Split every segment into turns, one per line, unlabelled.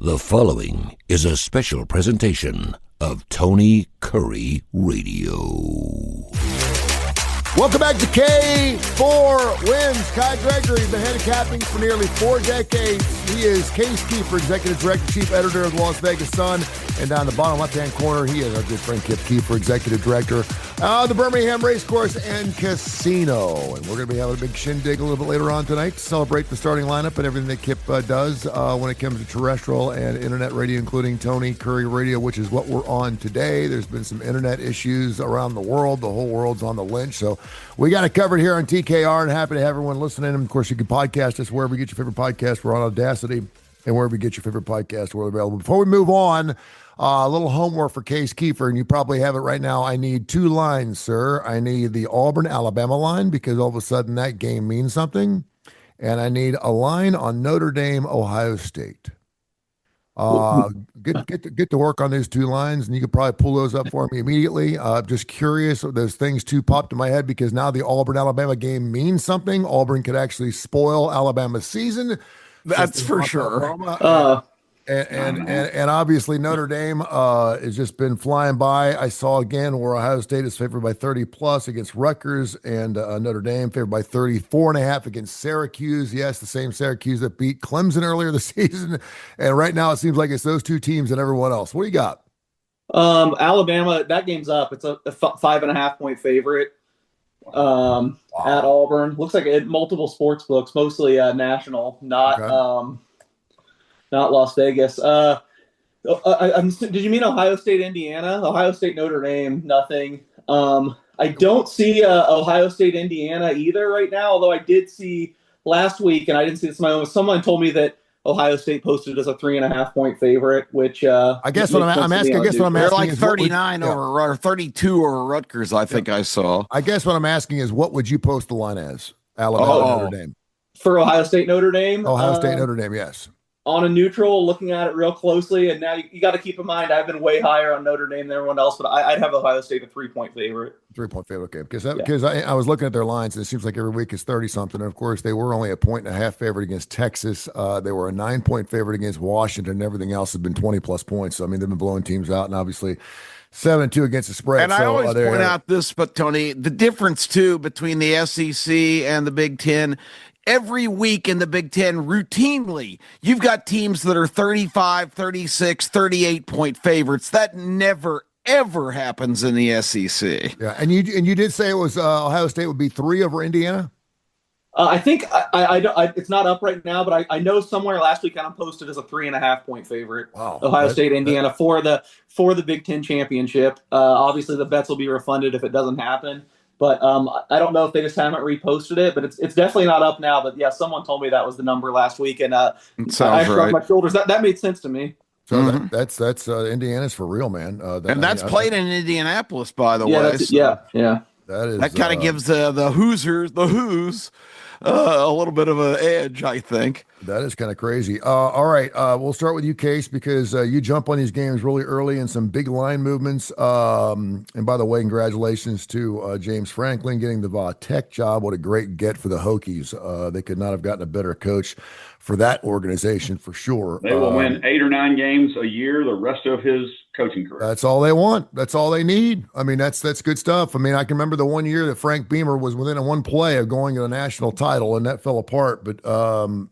The following is a special presentation of Tony Kurre Radio.
Welcome back to K4Wins. Gregory, the head of capping for nearly 4 decades. He is Keefer, Executive Director, Chief Editor of the Las Vegas Sun. And down the bottom left-hand corner, he is our good friend Keefer, Executive Director of the Birmingham Racecourse and Casino. And we're going to be having a big shindig a little bit later on tonight to celebrate the starting lineup and everything that Kip does when it comes to terrestrial and internet radio, including Tony Kurre Radio, which is what we're on today. There's been some internet issues around the world. The whole world's on the lynch, so we got it covered here on TKR, and happy to have everyone listening. And of course, you can podcast us wherever you get your favorite podcast. We're on Audacity, and wherever you get your favorite podcast, we're available. Before we move on, a little homework for Case Keefer, and you probably have it right now. I need 2 lines, sir. I need the Auburn, Alabama line, because all of a sudden that game means something. And I need a line on Notre Dame, Ohio State. Get to work on those 2 lines, and you could probably pull those up for me immediately. Just curious, those things too popped in my head because now the Auburn-Alabama game means something. Auburn could actually spoil Alabama's season.
That's for sure.
And obviously Notre Dame has just been flying by. I saw again where Ohio State is favored by 30 plus against Rutgers, and Notre Dame favored by 34.5 against Syracuse. Yes, the same Syracuse that beat Clemson earlier this season. And right now it seems like it's those 2 teams and everyone else. What do you got?
Alabama, that game's up. It's a 5.5 point favorite at Auburn. Looks like multiple sports books, mostly national, not Las Vegas. Did you mean Ohio State, Indiana? Ohio State, Notre Dame, nothing. I don't see Ohio State, Indiana either right now, although I did see last week, and I didn't see this. Someone told me that Ohio State posted as a 3.5 point favorite, which
I guess what I'm asking.
They're like 39 or 32 over Rutgers. I think I saw.
I guess what I'm asking is, what would you post the line as? Alabama, Notre Dame
for Ohio State, Notre Dame.
Ohio State, Notre Dame. Yes.
On a neutral, looking at it real closely, and now you got to keep in mind I've been way higher on Notre Dame than everyone else, but I'd have Ohio State a 3-point favorite.
3-point favorite, okay. Because I was looking at their lines, and it seems like every week is 30-something. And, of course, they were only a 1.5 favorite against Texas. They were a 9-point favorite against Washington, and everything else has been 20-plus points. So, I mean, they've been blowing teams out, and obviously 7-2 against the spread.
And I always point out this, but, Tony, the difference, too, between the SEC and the Big Ten, every week in the Big Ten, routinely, you've got teams that are 35, 36, 38-point favorites. That never, ever happens in the SEC.
Yeah, and you did say it was Ohio State would be 3 over Indiana?
I think it's not up right now, but I know somewhere last week I posted as a 3.5 point favorite.
Wow.
Ohio State, Indiana for the Big Ten championship. Obviously, the bets will be refunded if it doesn't happen. But I don't know if they just haven't reposted it, but it's definitely not up now. But yeah, someone told me that was the number last week, and I shrugged my shoulders. That made sense to me.
So that's Indiana's for real, man.
And that's played in Indianapolis, by the way. That kind of gives the Who's a little bit of an edge, I think.
That is kind of crazy. All right, we'll start with you, Case, because you jump on these games really early and some big line movements. And by the way, congratulations to James Franklin getting the Va Tech job. What a great get for the Hokies. They could not have gotten a better coach for that organization, for sure.
They will win 8 or 9 games a year the rest of his coaching career.
That's all they want. That's all they need. I mean, that's good stuff. I mean, I can remember the one year that Frank Beamer was within one play of going to a national title, and that fell apart. But,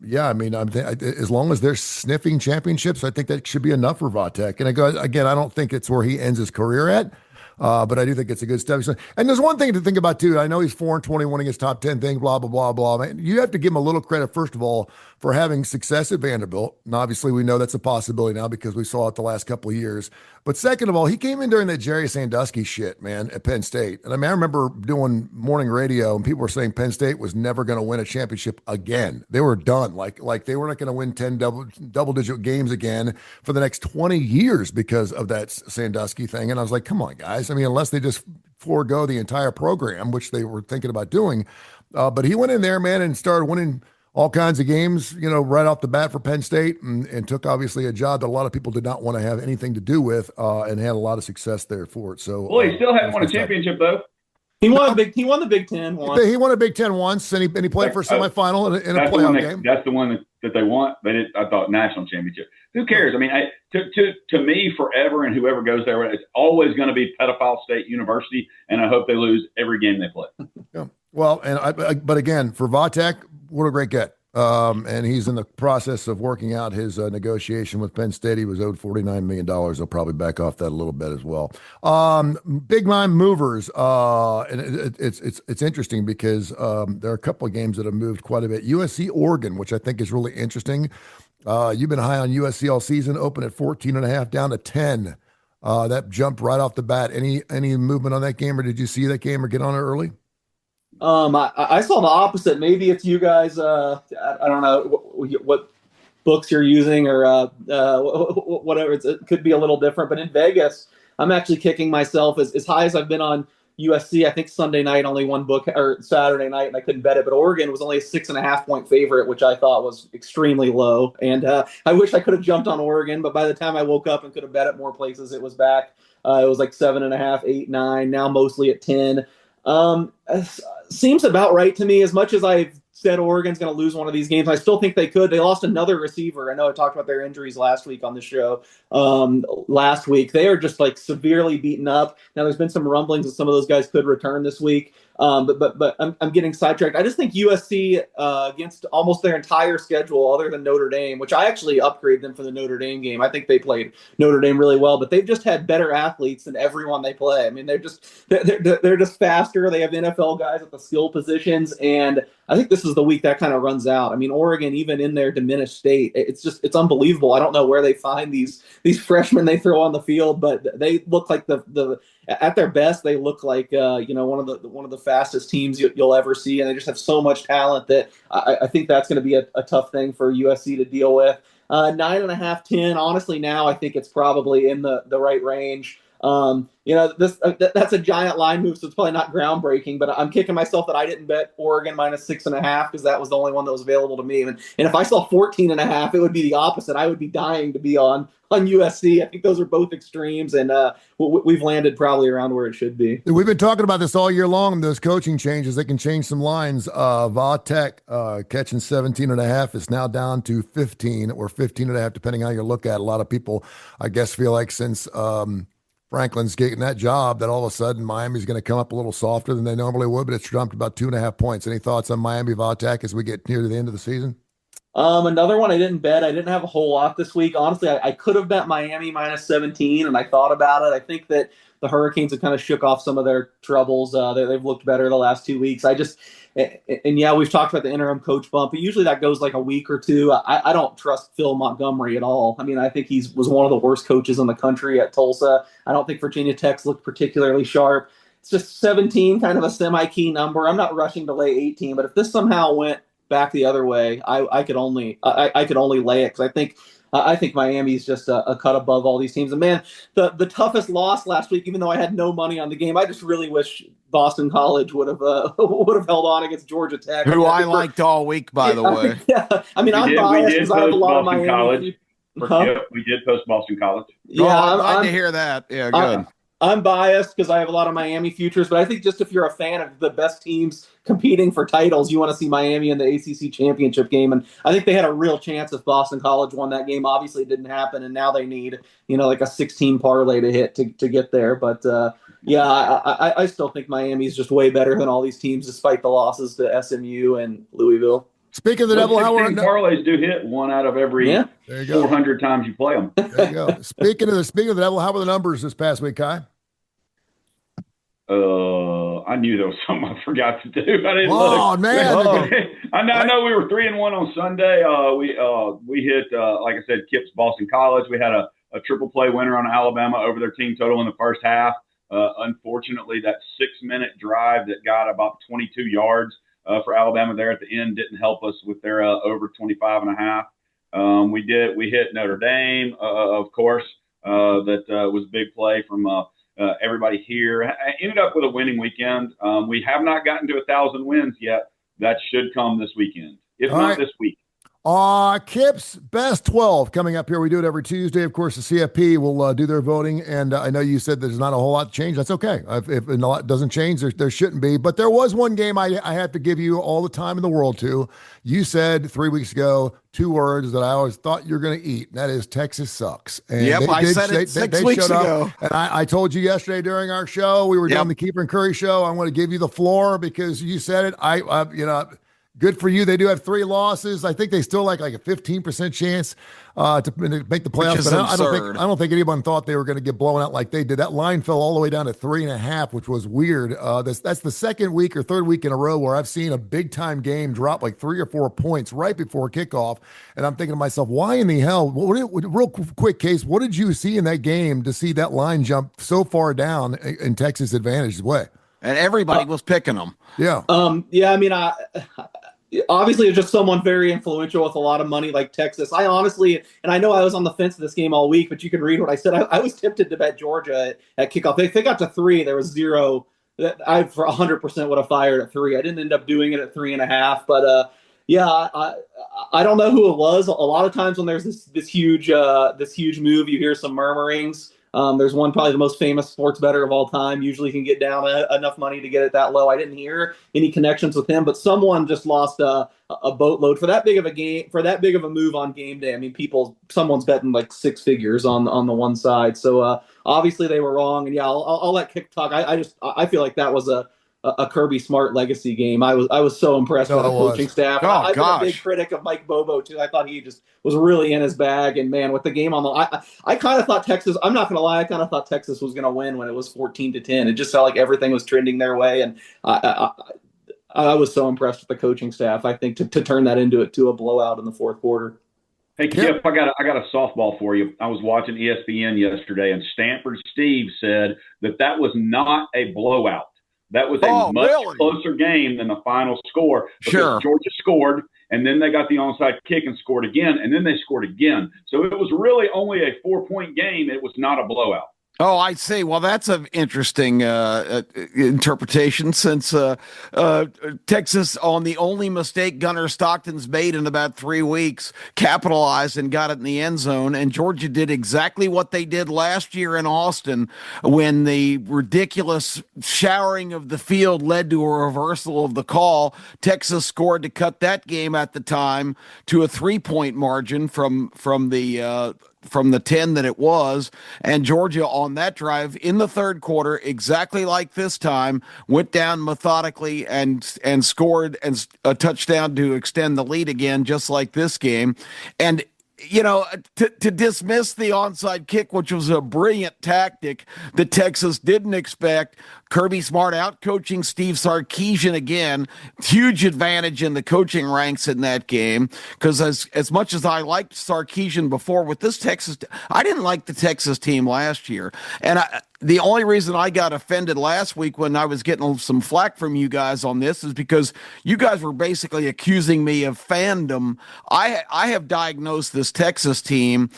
yeah, I mean, as long as they're sniffing championships, I think that should be enough for Vatek. And again, I don't think it's where he ends his career at. But I do think it's a good step. And there's one thing to think about, too. I know he's 4-21 against top 10 things, blah, blah, blah, blah. Man, you have to give him a little credit, first of all, for having success at Vanderbilt. And obviously, we know that's a possibility now because we saw it the last couple of years. But second of all, he came in during that Jerry Sandusky shit, man, at Penn State. And I mean, I remember doing morning radio, and people were saying Penn State was never going to win a championship again. They were done. Like they were not going to win 10 double-digit games again for the next 20 years because of that Sandusky thing. And I was like, come on, guys. I mean, unless they just forego the entire program, which they were thinking about doing. But he went in there, man, and started winning all kinds of games, right off the bat for Penn State, and took obviously a job that a lot of people did not want to have anything to do with, and had a lot of success there for it. So,
well, he still hadn't won a championship though.
He won the Big Ten once.
He won a Big Ten once, and he played for a semifinal in a playoff game.
That's the one that they want. I thought national championship. Who cares? I mean, to me, forever and whoever goes there, it's always going to be Pedophile State University, and I hope they lose every game they play.
Yeah. Well, but again, for Vatek, what a great get. And he's in the process of working out his negotiation with Penn State. He was owed $49 million. He'll probably back off that a little bit as well. Big line movers. And it's interesting because there are a couple of games that have moved quite a bit. USC Oregon, which I think is really interesting. You've been high on USC all season, open at 14.5 down to 10. That jumped right off the bat. Any movement on that game, or did you see that game or get on it early?
I saw the opposite. Maybe it's you guys. I don't know what books you're using or whatever. It could be a little different. But in Vegas, I'm actually kicking myself as high as I've been on USC. I think Sunday night only one book, or Saturday night, and I couldn't bet it. But Oregon was only a 6.5 point favorite, which I thought was extremely low. And I wish I could have jumped on Oregon, but by the time I woke up and could have bet it more places, it was back. It was like 7.5, 8, 9. Now mostly at 10. Seems about right to me. As much as I've said Oregon's going to lose one of these games, I still think they could. They lost another receiver. I know I talked about their injuries last week on the show. Last week, they are just like severely beaten up. Now, there's been some rumblings that some of those guys could return this week. But I'm getting sidetracked. I just think USC against almost their entire schedule, other than Notre Dame, which I actually upgraded them for the Notre Dame game. I think they played Notre Dame really well, but they've just had better athletes than everyone they play. I mean, they're just faster. They have NFL guys at the skill positions, and I think this is the week that kind of runs out. I mean, Oregon, even in their diminished state, it's unbelievable. I don't know where they find these freshmen they throw on the field, but they look like the at their best, they look like one of the fastest teams you'll ever see, and they just have so much talent that I think that's going to be a tough thing for USC to deal with. 9.5, 10. Honestly, now I think it's probably in the right range. That's a giant line move, so it's probably not groundbreaking, but I'm kicking myself that I didn't bet Oregon minus 6.5 because that was the only one that was available to me. And if I saw 14.5, it would be the opposite. I would be dying to be on USC. I think those are both extremes, and we've landed probably around where it should be.
We've been talking about this all year long. Those coaching changes, they can change some lines. Vatek catching 17.5 is now down to 15 or 15.5, depending on how you look at it. A lot of people, I guess, feel like since Franklin's getting that job, that all of a sudden Miami's going to come up a little softer than they normally would, but it's jumped about 2.5 points. Any thoughts on Miami Vatek as we get near to the end of the season?
Another one I didn't bet. I didn't have a whole lot this week. Honestly, I could have bet Miami minus 17, and I thought about it. I think that the Hurricanes have kind of shook off some of their troubles. They've looked better the last 2 weeks. We've talked about the interim coach bump, but usually that goes like a week or two. I don't trust Phil Montgomery at all. I mean, I think he was one of the worst coaches in the country at Tulsa. I don't think Virginia Tech's looked particularly sharp. It's just 17, kind of a semi-key number. I'm not rushing to lay 18, but if this somehow went back the other way, I could only lay it because I think Miami's just a cut above all these teams. And man, the toughest loss last week, even though I had no money on the game, I just really wish Boston College would have held on against Georgia Tech.
Who I liked all week, by the way.
Yeah, I mean, I'm biased because I have a lot of Miami.
College. We did post Boston College.
Yeah,
I'm glad to hear that. Yeah, good.
I'm biased because I have a lot of Miami futures, but I think just if you're a fan of the best teams competing for titles, you want to see Miami in the ACC championship game. And I think they had a real chance if Boston College won that game. Obviously, it didn't happen, and now they need, like a 16 parlay to hit to get there. But I still think Miami is just way better than all these teams, despite the losses to SMU and Louisville.
Speaking of the devil, how
parlays do hit one out of every 400 times you play them.
There you go. Speaking of the devil, how were the numbers this past week, Kai?
I knew there was something I forgot to do. I didn't look.
Oh man!
I know we were 3-1 on Sunday. We hit like I said, Kip's Boston College. We had a triple play winner on Alabama over their team total in the first half. Unfortunately, that 6-minute drive that got about 22 yards for Alabama there at the end didn't help us with their over 25.5. We hit Notre Dame, of course. That was a big play from everybody here. I ended up with a winning weekend. We have not gotten to 1,000 wins yet. That should come this weekend, if not this week.
Kip's Best 12 coming up here. We do it every Tuesday. Of course, the CFP will do their voting. And I know you said there's not a whole lot to change. That's okay. If a lot doesn't change, there shouldn't be. But there was one game I have to give you all the time in the world to. You said 3 weeks ago 2 words that I always thought you're going to eat. And that is Texas sucks. And
yep, I said it 6 weeks ago.
And I told you yesterday during our show, we were doing the Keeper and Kurre show. I'm going to give you the floor because you said it. Good for you. They do have 3 losses. I think they still like a 15% chance to make the playoffs. But I don't think anyone thought they were going to get blown out like they did. That line fell all the way down to 3.5, which was weird. That's the second week or third week in a row where I've seen a big time game drop like 3 or 4 points right before kickoff. And I'm thinking to myself, why in the hell? Real quick case, what did you see in that game to see that line jump so far down in Texas Advantage's way?
And everybody was picking them.
Yeah.
I mean, obviously it's just someone very influential with a lot of money like Texas. I honestly, and I know I was on the fence of this game all week, but you can read what I said. I was tempted to bet Georgia at kickoff. If they got to 3, there was 0. That I for 100% would have fired at 3. I didn't end up doing it at 3.5, but I don't know who it was. A lot of times when there's this huge move, you hear some murmurings. There's one, probably the most famous sports bettor of all time, usually can get down enough money to get it that low. I didn't hear any connections with him, but someone just lost a boatload for that big of a game, for that big of a move on game day. I mean, someone's betting like 6 figures on the one side. So obviously they were wrong. And I'll let Kick talk. I feel like that was a Kirby Smart legacy game. I was so impressed with the coaching staff. I've been a big critic of Mike Bobo too. I thought he just was really in his bag. And man, with the game on the, I kind of thought Texas. I'm not going to lie. I kind of thought Texas was going to win when it was 14-10. It just felt like everything was trending their way, and I was so impressed with the coaching staff. I think to turn that into a blowout in the fourth quarter.
Hey, Kip, I got a softball for you. I was watching ESPN yesterday, and Stanford Steve said that was not a blowout. That was a much closer game than the final score. Because Georgia scored, and then they got the onside kick and scored again, and then they scored again. So it was really only a 4-point game. It was not a blowout.
Oh, I see. Well, that's an interesting interpretation, since Texas, on the only mistake Gunnar Stockton's made in about 3 weeks, capitalized and got it in the end zone. And Georgia did exactly what they did last year in Austin when the ridiculous showering of the field led to a reversal of the call. Texas scored to cut that game at the time to a 3-point margin from the 10 that it was, and Georgia on that drive in the third quarter, exactly like this time, went down methodically and scored a touchdown to extend the lead again, just like this game. And to dismiss the onside kick, which was a brilliant tactic that Texas didn't expect. Kirby Smart out coaching Steve Sarkisian again. Huge advantage in the coaching ranks in that game, because as much as I liked Sarkisian before, with this Texas, I didn't like the Texas team last year. And the only reason I got offended last week when I was getting some flack from you guys on this is because you guys were basically accusing me of fandom. I have diagnosed this Texas team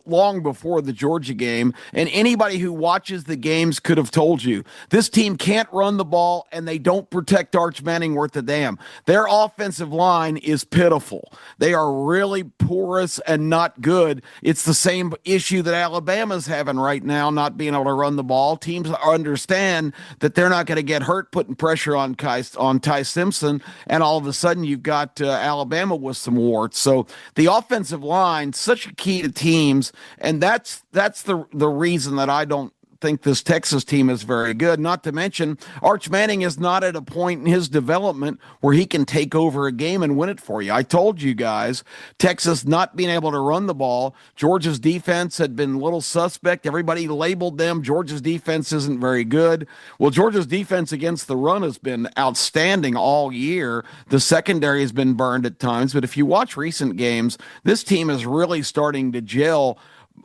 long before the Georgia game, and anybody who watches the games could have told you this team can't run the ball, and they don't protect Arch Manning worth a damn. Their offensive line is pitiful. They are really porous and not good. It's the same issue that Alabama's having right now, not being able to run the ball. Teams understand that they're not going to get hurt putting pressure on Ty Simpson, and all of a sudden you've got Alabama with some warts. So the offensive line, such a key to teams, and that's the reason that I don't think this Texas team is very good. Not to mention, Arch Manning is not at a point in his development where he can take over a game and win it for you. I told you guys, Texas not being able to run the ball. Georgia's defense had been a little suspect. Everybody labeled them. Georgia's defense isn't very good. Well, Georgia's defense against the run has been outstanding all year. The secondary has been burned at times, but if you watch recent games, this team is really starting to gel,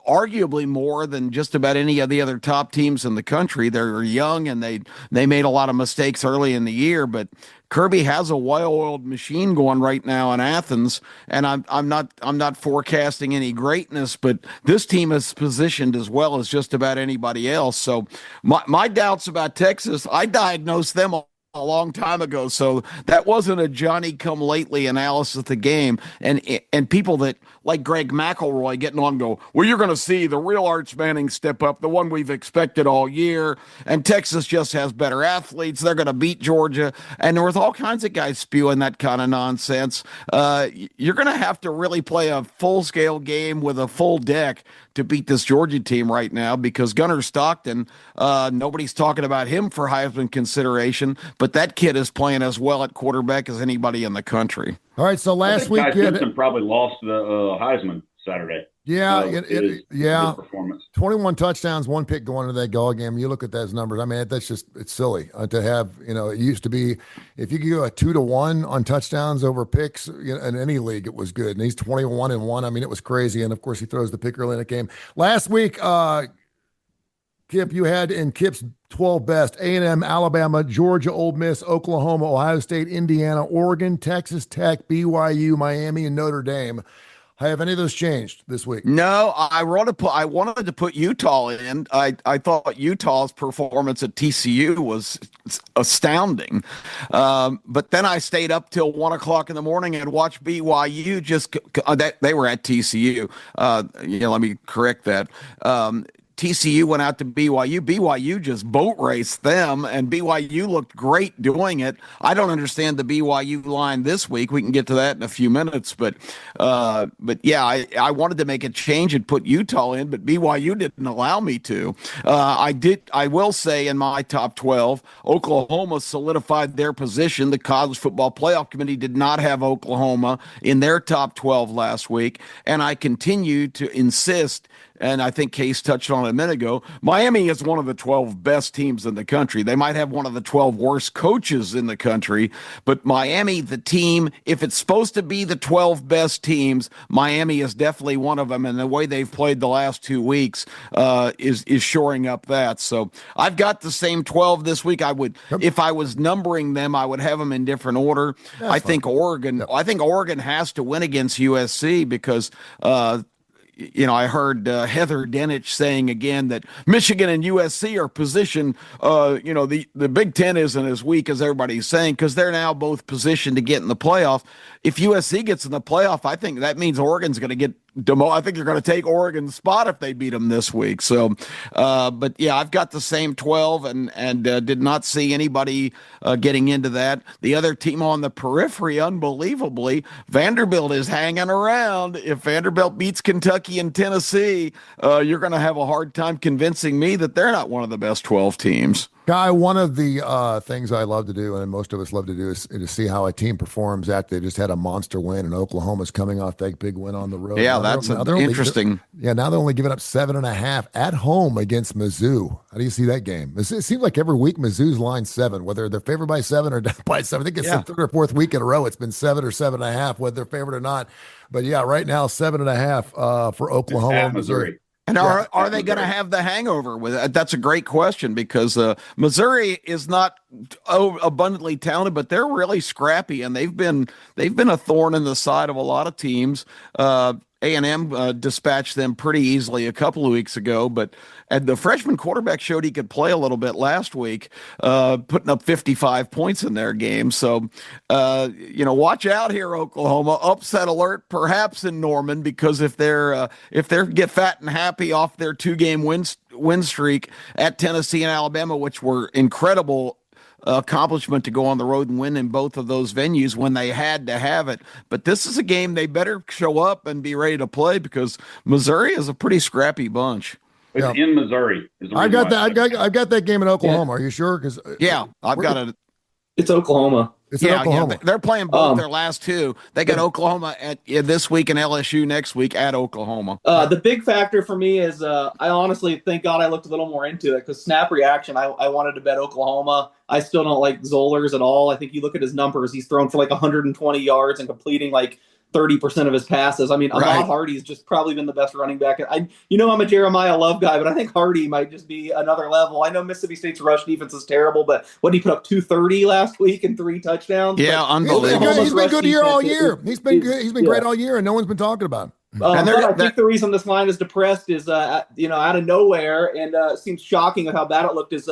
arguably more than just about any of the other top teams in the country. They're young, and they made a lot of mistakes early in the year, but Kirby has a well-oiled machine going right now in Athens, and I'm not forecasting any greatness, but this team is positioned as well as just about anybody else. So my doubts about Texas, I diagnosed them a long time ago, so that wasn't a Johnny-come-lately analysis of the game. And people that like Greg McElroy getting on go, well, you're going to see the real Arch Manning step up, the one we've expected all year. And Texas just has better athletes. They're going to beat Georgia. And there was all kinds of guys spewing that kind of nonsense. You're going to have to really play a full-scale game with a full deck to beat this Georgia team right now, because Gunnar Stockton, nobody's talking about him for Heisman consideration, but that kid is playing as well at quarterback as anybody in the country.
All right, so last week,
Ty Simpson probably lost the Heisman Saturday.
Yeah,
his performance.
21 touchdowns, one pick going into that Gall game. You look at those numbers. I mean, that's just, it's silly to have, it used to be, if you could go a 2-1 on touchdowns over picks in any league, it was good. And he's 21-1. I mean, it was crazy. And of course, he throws the pick early in the game. Last week, Kip, you had in Kip's 12 best: A&M, Alabama, Georgia, Ole Miss, Oklahoma, Ohio State, Indiana, Oregon, Texas Tech, BYU, Miami, and Notre Dame. Have any of those changed this week?
No, I wanted to put Utah in. I thought Utah's performance at TCU was astounding, but then I stayed up till 1 o'clock in the morning and watched BYU. They were at TCU. Let me correct that. TCU went out to BYU. BYU just boat raced them, and BYU looked great doing it. I don't understand the BYU line this week. We can get to that in a few minutes, but yeah, I wanted to make a change and put Utah in, but BYU didn't allow me to. I will say in my top 12, Oklahoma solidified their position. The College Football Playoff Committee did not have Oklahoma in their top 12 last week, and I continue to insist, and I think Case touched on it a minute ago, Miami is one of the 12 best teams in the country. They might have one of the 12 worst coaches in the country, but Miami, the team, if it's supposed to be the 12 best teams, Miami is definitely one of them, and the way they've played the last 2 weeks is shoring up that. So I've got the same 12 this week. If I was numbering them, I would have them in different order. I think Oregon has to win against USC because I heard Heather Dinich saying again that Michigan and USC are positioned, the Big Ten isn't as weak as everybody's saying, because they're now both positioned to get in the playoff. If USC gets in the playoff, I think that means Oregon's going to get I think they're going to take Oregon's spot if they beat them this week. So, but yeah, I've got the same 12 and did not see anybody getting into that. The other team on the periphery, unbelievably, Vanderbilt is hanging around. If Vanderbilt beats Kentucky and Tennessee, you're going to have a hard time convincing me that they're not one of the best 12 teams.
Guy, one of the things I love to do, and most of us love to do, is to see how a team performs after they just had a monster win, and Oklahoma's coming off that big win on the road.
Yeah, that's interesting.
Now they're only giving up 7.5 at home against Mizzou. How do you see that game? It seems like every week Mizzou's line 7, whether they're favored by 7 or down by 7. I think it's the third or fourth week in a row it's been 7 or 7.5, whether they're favored or not. But yeah, right now 7.5 for Oklahoma and Missouri.
And are they going to have the hangover with it? That's a great question, because Missouri is not abundantly talented, but they're really scrappy, and they've been a thorn in the side of a lot of teams. A&M dispatched them pretty easily a couple of weeks ago, and the freshman quarterback showed he could play a little bit last week, putting up 55 points in their game. So, watch out here, Oklahoma. Upset alert, perhaps in Norman, because if they're get fat and happy off their 2-game win streak at Tennessee and Alabama, which were incredible accomplishment to go on the road and win in both of those venues when they had to have it. But this is a game they better show up and be ready to play, because Missouri is a pretty scrappy bunch.
It's in Missouri.
I got that. I got that game in Oklahoma. Are you sure? Because
I've got it.
It's Oklahoma.
Oklahoma.
They're playing both their last two. They got Oklahoma this week and LSU next week at Oklahoma.
The big factor for me is I honestly, thank God I looked a little more into it, because snap reaction, I wanted to bet Oklahoma. I still don't like Zollers at all. I think you look at his numbers, he's thrown for like 120 yards and completing like 30% of his passes. I mean, Ahmad Hardy's just probably been the best running back. I'm a Jeremiah Love guy, but I think Hardy might just be another level. I know Mississippi State's rush defense is terrible, but what, he put up 230 last week and 3 touchdowns?
Yeah, unbelievable.
He's been good here all year. He's been good. He's been great all year, and no one's been talking about him.
But I think the reason this line is depressed is, out of nowhere, and it seems shocking of how bad it looked, is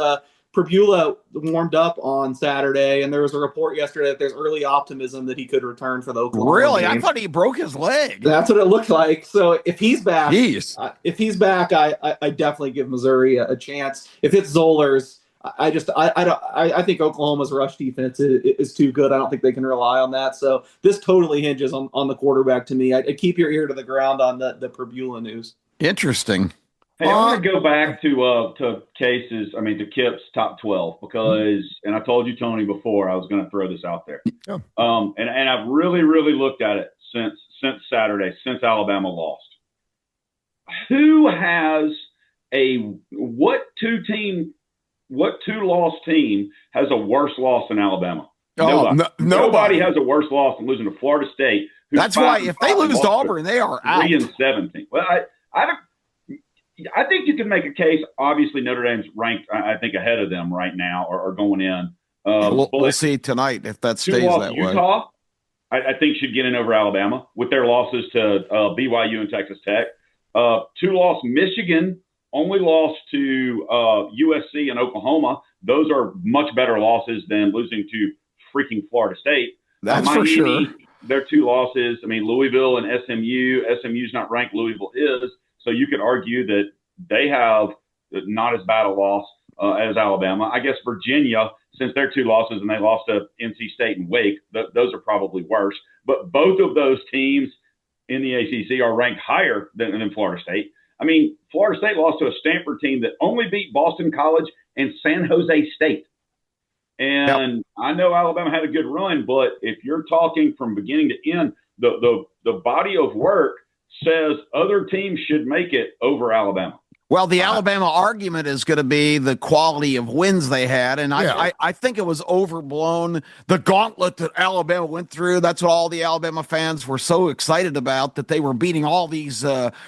Pribula warmed up on Saturday, and there was a report yesterday that there's early optimism that he could return for the Oklahoma
Really?
game.
I thought he broke his leg.
That's what it looked like. So if he's back,
Jeez.
I definitely give Missouri a chance. If it's Zollers, I think Oklahoma's rush defense is too good. I don't think they can rely on that. So this totally hinges on the quarterback to me. I keep your ear to the ground on the Pribula news.
Interesting.
Hey, I want to go back to Kip's top 12 because, and I told you, Tony, before I was going to throw this out there.
Yeah.
And I've really, really looked at it since Saturday, since Alabama lost. Who has what two-loss team has a worse loss than Alabama?
Nobody
has a worse loss than losing to Florida State.
That's why if they lose to Auburn, they are out.
3-17. Well, I think you can make a case. Obviously, Notre Dame's ranked, I think, ahead of them right now or going in.
We'll see tonight if that stays that way.
Utah, I think, should get in over Alabama with their losses to BYU and Texas Tech. 2-loss Michigan, only lost to USC and Oklahoma. Those are much better losses than losing to freaking Florida State.
That's
Miami,
for sure.
Their 2 losses. I mean, Louisville and SMU. SMU's not ranked. Louisville is. So you could argue that they have not as bad a loss as Alabama. I guess Virginia, since they're 2 losses and they lost to NC State and Wake, those are probably worse. But both of those teams in the ACC are ranked higher than Florida State. I mean, Florida State lost to a Stanford team that only beat Boston College and San Jose State. And I know Alabama had a good run, but if you're talking from beginning to end, the body of work says other teams should make it over Alabama.
Well, the Alabama argument is going to be the quality of wins they had, and I think it was overblown. The gauntlet that Alabama went through, that's what all the Alabama fans were so excited about, that they were beating all these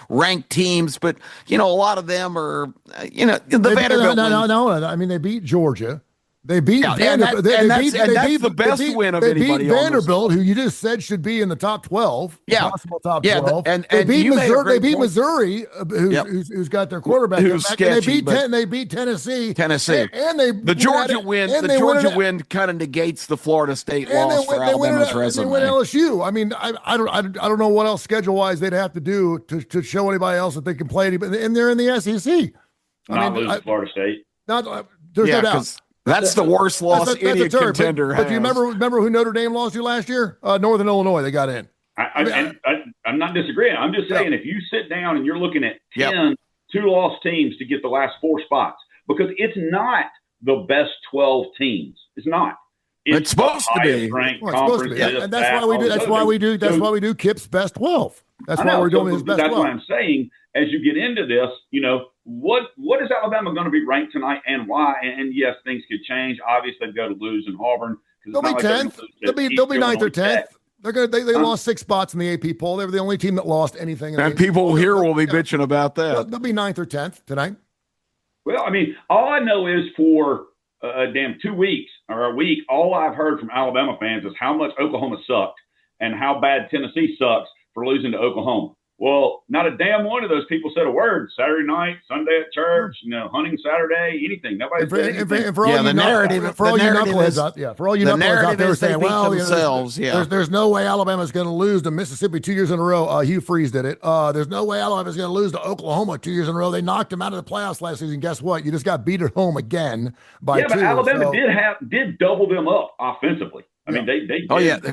ranked teams. But, a lot of them are, Vanderbilt.
No. I mean, they beat Georgia. They beat Vanderbilt.
That's the best win of anybody.
They beat Vanderbilt, who you just said should be in the top 12.
Yeah,
possible top 12.
And
they beat Missouri. They beat
point.
Missouri, who's got their quarterback.
Who's sketchy,
and they beat Tennessee.
And the Georgia win. The Georgia win kind of negates the Florida State loss for Alabama's resume.
They win LSU. I mean, I don't know what else schedule wise they'd have to do to show anybody else that they can play. And they're in the SEC.
Lose Florida State.
There's no doubt.
That's the worst loss any contender has.
But do you remember who Notre Dame lost to last year? Northern Illinois. They got in.
I'm not disagreeing. I'm just saying if you sit down and you're looking at 10 2-loss teams to get the last 4 spots, because it's not the best 12 teams. It's not.
It's supposed to be.
And that's why we do Kip's best 12. That's why we're doing his best 12.
That's why I'm saying, as you get into this, what is Alabama going to be ranked tonight and why? And yes, things could change. Obviously, they've got to lose in Auburn.
They'll be 10th. They'll be 9th or 10th. They lost 6 spots in the AP poll. They were the only team that lost anything.
And people here will be bitching about that.
They'll be 9th or 10th tonight.
Well, I mean, all I know is for 2 weeks or a week, all I've heard from Alabama fans is how much Oklahoma sucked and how bad Tennessee sucks for losing to Oklahoma. Well, not a damn one of those people said a word. Saturday night, Sunday at church, hunting Saturday, anything. Nobody said anything.
For all you knuckleheads out there saying, there's no way Alabama's going to lose to Mississippi 2 years in a row. Hugh Freeze did it. There's no way Alabama's going to lose to Oklahoma 2 years in a row. They knocked them out of the playoffs last season. Guess what? You just got beat at home again by 2.
But Alabama did double them up offensively. I mean, they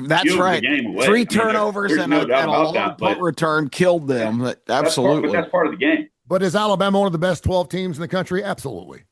that's right.
The game away.
3 turnovers and a long punt return killed them. Absolutely.
That's part of the game.
But is Alabama one of the best 12 teams in the country? Absolutely.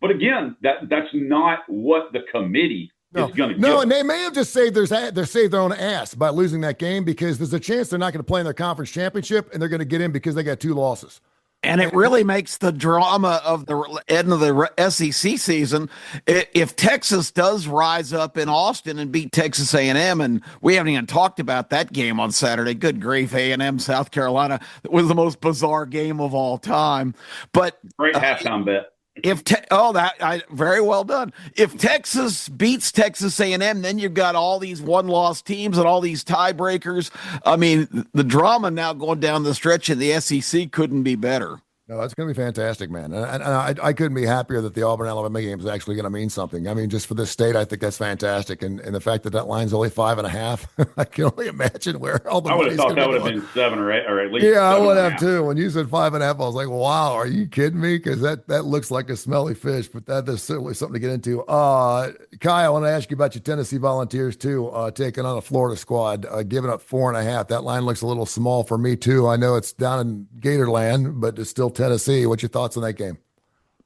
But again, that's not what the committee is going to do.
No, and they may have just saved their own ass by losing that game, because there's a chance they're not going to play in their conference championship and they're going to get in because they got 2 losses.
And it really makes the drama of the end of the SEC season. If Texas does rise up in Austin and beat Texas A&M, and we haven't even talked about that game on Saturday. Good grief, A&M, South Carolina. It was the most bizarre game of all time. But
great halftime bet.
Very well done. If Texas beats Texas A&M, then you've got all these one-loss teams and all these tiebreakers. I mean, the drama now going down the stretch in the SEC couldn't be better.
No, that's going to be fantastic, man. And I couldn't be happier that the Auburn Alabama game is actually going to mean something. I mean, just for this state, I think that's fantastic. And the fact that that line's only 5.5, I can only imagine where all the
I would have
money's
thought
going to
that
be
would have
going.
been 7 or 8, or at least.
Yeah, I would have
7.5.
too. When you said 5.5, I was like, wow, are you kidding me? Because that looks like a smelly fish, but that is certainly something to get into. Kai, I want to ask you about your Tennessee Volunteers too, taking on a Florida squad, giving up 4.5. That line looks a little small for me too. I know it's down in Gatorland, but it's still Tennessee. What's your thoughts on that game?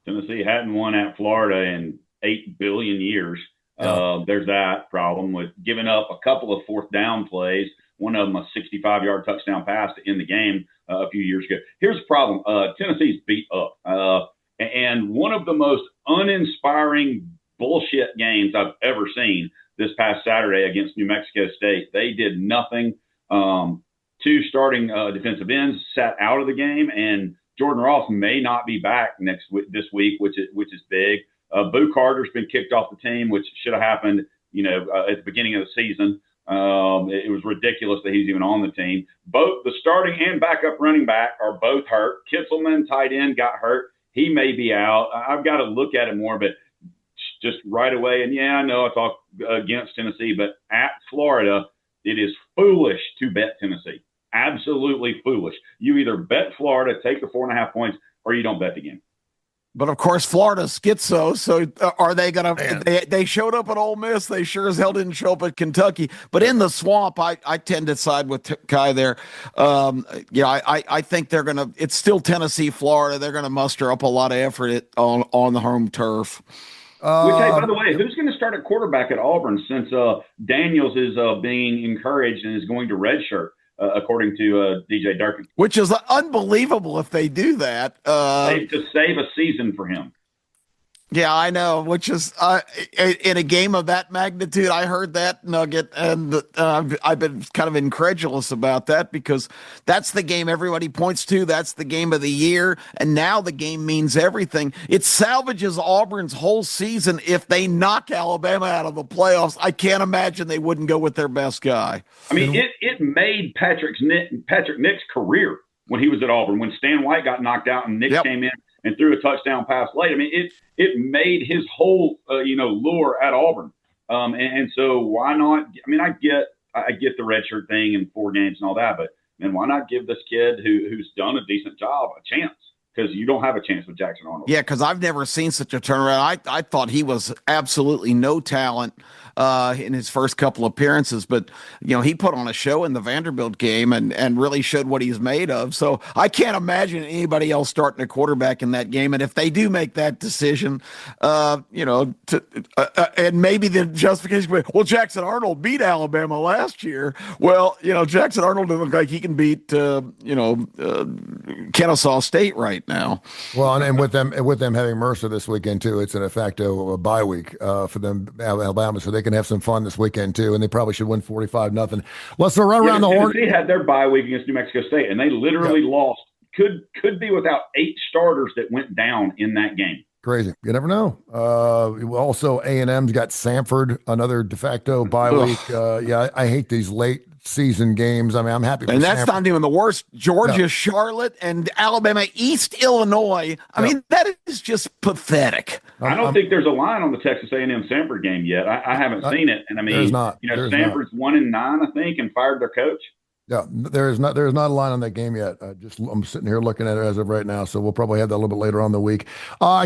Tennessee hadn't won at Florida in 8 billion years.
Yeah.
There's that problem with giving up a couple of fourth down plays. One of them a 65-yard touchdown pass to end the game a few years ago. Here's the problem. Tennessee's beat up. And one of the most uninspiring bullshit games I've ever seen this past Saturday against New Mexico State. They did nothing. Two starting defensive ends sat out of the game, and Jordan Ross may not be back this week, which is big. Boo Carter's been kicked off the team, which should have happened, at the beginning of the season. It was ridiculous that he's even on the team. Both the starting and backup running back are both hurt. Kitzelman, tight end, got hurt. He may be out. I've got to look at it more, but just right away. And yeah, I know I talk against Tennessee, but at Florida, it is foolish to bet Tennessee. Absolutely foolish. You either bet Florida, take the 4.5 points, or you don't bet the game.
But of course, Florida's schizo. So are they going to? They showed up at Ole Miss. They sure as hell didn't show up at Kentucky. But in the swamp, I tend to side with Kai there. I think they're going to. It's still Tennessee, Florida. They're going to muster up a lot of effort on the home turf.
Which, hey, by the way, who's going to start at quarterback at Auburn since Daniels is being encouraged and is going to redshirt? According to DJ Durkin.
Which is unbelievable if they do that.
To save a season for him.
Yeah, I know, which is in a game of that magnitude, I heard that nugget, and I've been kind of incredulous about that because that's the game everybody points to. That's the game of the year, and now the game means everything. It salvages Auburn's whole season if they knock Alabama out of the playoffs. I can't imagine they wouldn't go with their best guy.
I mean, it made Patrick Nick's career when he was at Auburn. When Stan White got knocked out and Nick came in and threw a touchdown pass late. I mean, it made his whole lure at Auburn. And so why not? I mean, I get the redshirt thing and 4 games and all that, but man, why not give this kid who's done a decent job a chance? Because you don't have a chance with Jackson Arnold.
Yeah, because I've never seen such a turnaround. I thought he was absolutely no talent in his first couple appearances, but he put on a show in the Vanderbilt game and really showed what he's made of. So I can't imagine anybody else starting a quarterback in that game. And if they do make that decision, and maybe the justification, well, Jackson Arnold beat Alabama last year. Well, Jackson Arnold doesn't look like he can beat Kennesaw State right now. Well,
and with them having Mercer this weekend too, it's an de facto bye week for them, Alabama, so they can have some fun this weekend too, and they probably should win 45-0. Let's run around the horn.
Tennessee had their bye week against New Mexico State, and they literally lost. Could be without 8 starters that went down in that game.
Crazy. You never know. Also, A&M's got Samford, another de facto bye week. I hate these late season games. I mean, I'm happy.
And that's not even the worst. Georgia, Charlotte, and Alabama, East Illinois. I mean, that is just pathetic.
I don't think there's a line on the Texas A&M Samford game yet. I haven't seen it. And I mean, Samford's 1-9, I think, and fired their coach.
Yeah, there's not a line on that game yet. I'm sitting here looking at it as of right now, so we'll probably have that a little bit later on in the week.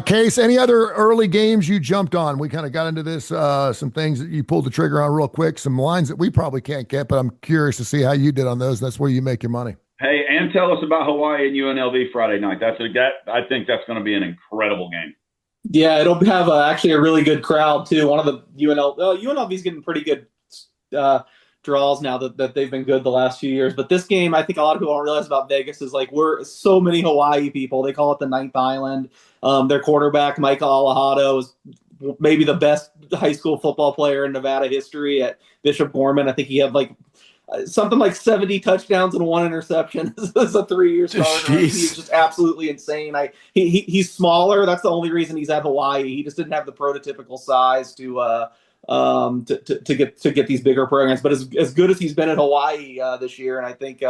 Case, any other early games you jumped on? We kind of got into this, some things that you pulled the trigger on real quick, some lines that we probably can't get, but I'm curious to see how you did on those. That's where you make your money.
Hey, and tell us about Hawaii and UNLV Friday night. I think that's going to be an incredible game.
Yeah, it'll have actually a really good crowd too. One of the UNLV's getting pretty good draws now that they've been good the last few years. But this game, I think a lot of people don't realize about Vegas is like we're so many Hawaii people. They call it the Ninth Island. Their quarterback, Micah Alahado, is maybe the best high school football player in Nevada history at Bishop Gorman. I think he had something like 70 touchdowns and 1 interception as a 3-year starter. He's just absolutely insane. He's smaller. That's the only reason he's at Hawaii. He just didn't have the prototypical size to to get these bigger programs. But as good as he's been at Hawaii this year, and I think